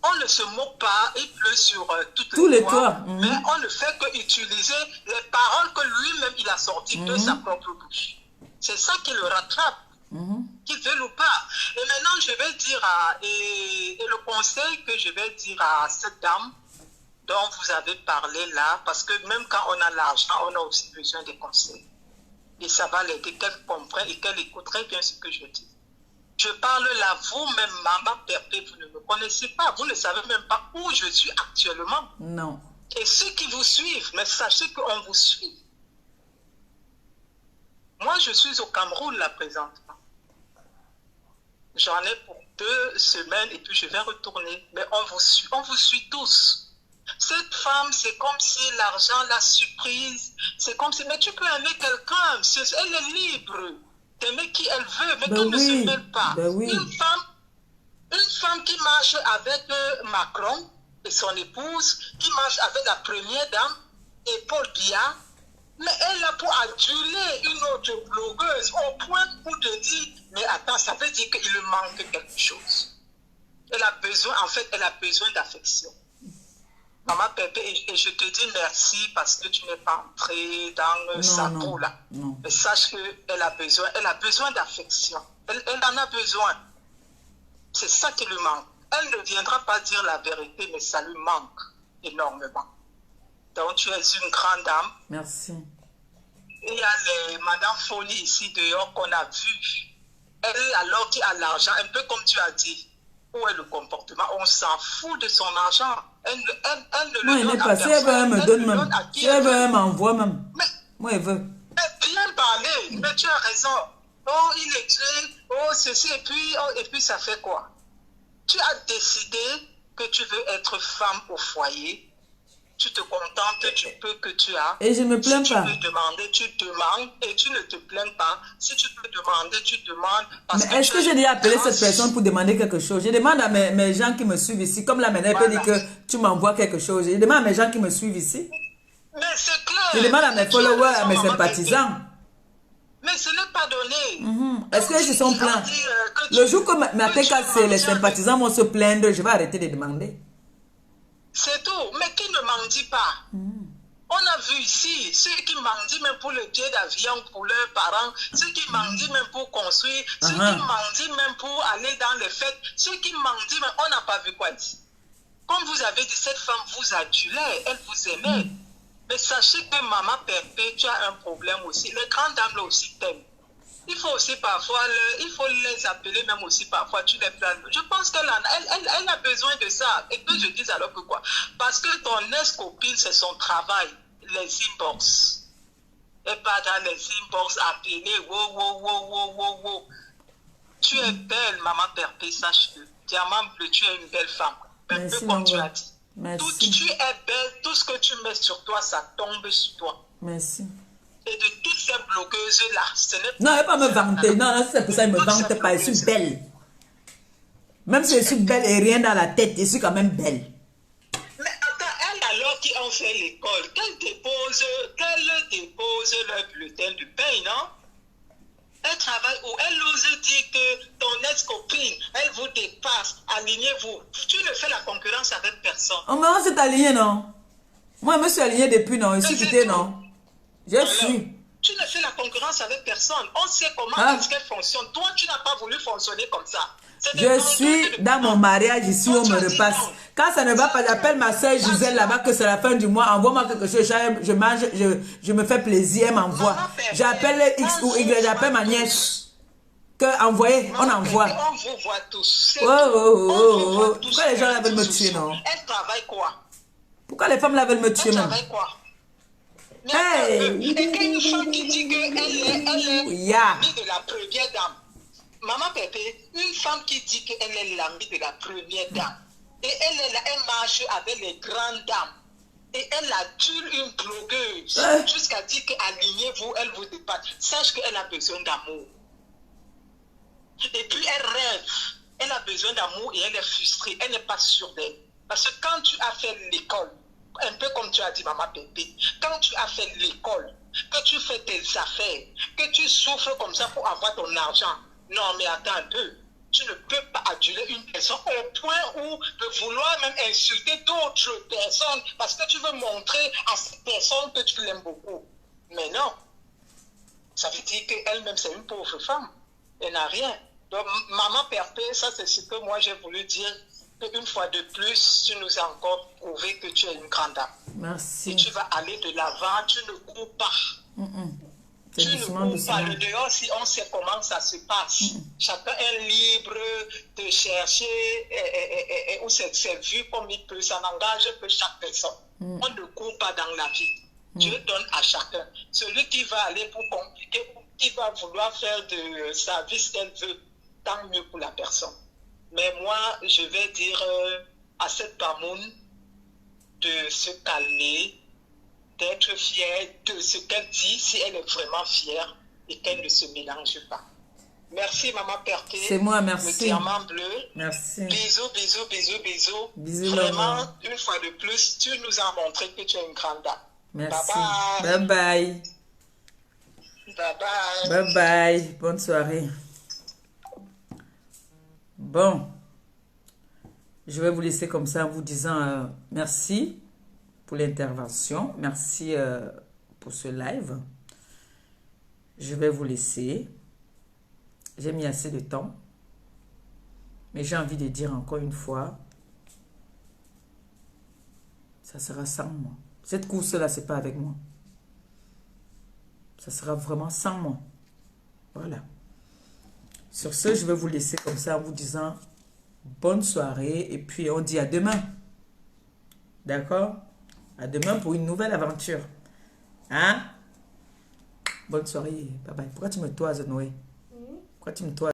On ne se moque pas, il pleut sur tous les toits, mais on ne fait qu'utiliser les paroles que lui-même il a sorties de sa propre bouche. C'est ça qui le rattrape, qu'ils veulent ou pas. Et maintenant, je vais dire et le conseil que je vais dire à cette dame dont vous avez parlé là, parce que même quand on a l'argent, on a aussi besoin de conseils. Et ça va l'aider qu'elle comprenne et qu'elle écoute très bien ce que je dis. Je parle là, vous-même, Maman Perpé, vous ne me connaissez pas. Vous ne savez même pas où je suis actuellement. Non. Et ceux qui vous suivent, mais sachez qu'on vous suit. Moi, je suis au Cameroun là présentement. J'en ai pour 2 semaines et puis je vais retourner. Mais on vous suit tous. Cette femme, c'est comme si l'argent la surprise. C'est comme si, mais tu peux aimer quelqu'un. Elle est libre d'aimer qui elle veut, mais qu'elle ne se mêle pas. Une femme qui marche avec Macron et son épouse, qui marche avec la première dame et Paul Biya, mais elle a pour aduler une autre blogueuse au point pour te dire, mais attends, ça veut dire qu'il lui manque quelque chose. Elle a besoin, en fait, elle a besoin d'affection. Maman Pépé, et je te dis merci parce que tu n'es pas entrée dans sa peau là. Mais sache qu'elle a besoin d'affection. Elle en a besoin. C'est ça qui lui manque. Elle ne viendra pas dire la vérité, mais ça lui manque énormément. Donc tu es une grande dame. Merci. Il y a Madame Folie ici dehors qu'on a vu. Elle, alors qui a l'argent, un peu comme tu as dit. Où est le comportement? On s'en fout de son argent. Elle ne le donne à personne. Si elle veut, elle me donne même. Si elle veut, elle m'envoie même. Mais, moi, elle veut. Mais bien parler. Mais tu as raison. Oh, il est tué. Oh, ceci. Et puis, ça fait quoi? Tu as décidé que tu veux être femme au foyer. Tu te contentes du peu que tu as. Et je ne me plains pas. Si tu peux demander, tu demandes et tu ne te plains pas. Si tu peux demander, tu demandes. Mais est-ce que j'ai déjà appelé cette personne pour demander quelque chose? Je demande à mes gens qui me suivent ici, comme la ménage peut dire que tu m'envoies quelque chose. Je demande à mes gens qui me suivent ici. Mais c'est clair. Je demande à mes followers, à mes sympathisants. Mais ce n'est pas donné. Est-ce que je sont pleins? Le jour que ma tête casse, les sympathisants vont se plaindre, je vais arrêter de demander. C'est tout. Mais qui ne mendie pas? On a vu ici ceux qui mendient même pour le billet d'avion pour leurs parents, ceux qui mendient même pour construire, ceux qui mendient même pour aller dans les fêtes, ceux qui mendient même, on n'a pas vu quoi dire. Comme vous avez dit, cette femme vous adulait, elle vous aimait. Mais sachez que Maman Pépé, tu as un problème aussi. Les grandes dames là aussi t'aiment. Il faut aussi parfois, il faut les appeler même aussi parfois, tu les plains. Je pense qu'elle a besoin de ça. Et que je dise alors que quoi? Parce que ton ex-copine, c'est son travail, les inbox. Et pas dans les inbox appeler, wow. Tu es belle, Maman Pépé, sache que diamant bleu, tu es une belle femme. Un peu comme tu as dit. Tu es belle, tout ce que tu mets sur toi, ça tombe sur toi. Merci. Et de toutes ces blogueuses-là, ce n'est pas... Non, elle ne va pas me vanter. Non, c'est pour ça qu'elle ne me vante pas. Je suis belle. Même si je suis belle et rien dans la tête, je suis quand même belle. Mais attends, elle alors qui ont fait l'école, qu'elle dépose leur bulletin de paye, non? Elle travaille où? Elle ose dire que ton ex-copine, elle vous dépasse. Alignez-vous. Tu ne fais la concurrence avec personne. Oh, mais on s'est aligné, non? Moi, je me suis aligné depuis, non? Je suis quitté, non? Je suis. Tu ne fais la concurrence avec personne. On sait comment est-ce qu'elle fonctionne. Toi, tu n'as pas voulu fonctionner comme ça. Je suis dans mon mariage ici, on me repasse. Quand ça ne va pas, j'appelle ma soeur Gisèle là-bas que c'est la fin du mois. Envoie-moi quelque chose, je mange, je me fais plaisir, elle m'envoie. J'appelle X ou Y, j'appelle ma nièce. Que envoyer, on envoie. On vous voit tous. Pourquoi les gens là veulent me tuer, non? Elle travaille quoi? Pourquoi les femmes là veulent me tuer, elle non? travaille quoi? Hey! Et qu'une femme qui dit qu'elle est l'amie de la première dame. Maman Pépé, une femme qui dit qu'elle est l'amie de la première dame. Et elle est là, elle marche avec les grandes dames. Et elle adule une blogueuse jusqu'à dire qu'alignez-vous, elle vous dépasse. Sache qu'elle a besoin d'amour. Et puis elle rêve. Elle a besoin d'amour et elle est frustrée. Elle n'est pas sûre d'elle. Parce que quand tu as fait l'école, un peu comme tu as dit, Maman Pépé, quand tu as fait l'école, que tu fais tes affaires, que tu souffres comme ça pour avoir ton argent, non mais attends un peu, tu ne peux pas aduler une personne au point où de vouloir même insulter d'autres personnes parce que tu veux montrer à cette personne que tu l'aimes beaucoup. Mais non, ça veut dire qu'elle-même c'est une pauvre femme, elle n'a rien. Donc, maman Perpé, ça c'est ce que moi j'ai voulu dire. Une fois de plus, tu nous as encore prouvé que tu es une grande dame. Merci. Et tu vas aller de l'avant, tu ne cours pas. Tu ne cours pas. Le dehors, si on sait comment ça se passe. Chacun est libre de chercher où c'est vu comme il peut. Ça n'engage que chaque personne. On ne court pas dans la vie. Dieu donne à chacun. Celui qui va aller pour compliquer, qui va vouloir faire de sa vie ce qu'elle veut, tant mieux pour la personne. Mais moi, je vais dire à cette Pamoun de se calmer, d'être fière de ce qu'elle dit, si elle est vraiment fière et qu'elle ne se mélange pas. Merci, Maman Perpé. C'est moi, merci. Le diamant bleu. Merci. Bisous, bisous, bisous, bisous. Bisous, vraiment, maman. une fois de plus, tu nous as montré que tu es une grande dame. Merci. Bye bye. Bye bye. Bye bye. Bye bye. Bonne soirée. Bon. Je vais vous laisser comme ça en vous disant merci pour l'intervention. Merci pour ce live. Je vais vous laisser. J'ai mis assez de temps. Mais j'ai envie de dire encore une fois, ça sera sans moi. Cette course-là, ce n'est pas avec moi. Ça sera vraiment sans moi. Voilà. Sur ce, je vais vous laisser comme ça en vous disant bonne soirée. Et puis, on dit à demain. D'accord? À demain pour une nouvelle aventure. Hein? Bonne soirée. Bye bye. Pourquoi tu me toises, Noé? Pourquoi tu me toises?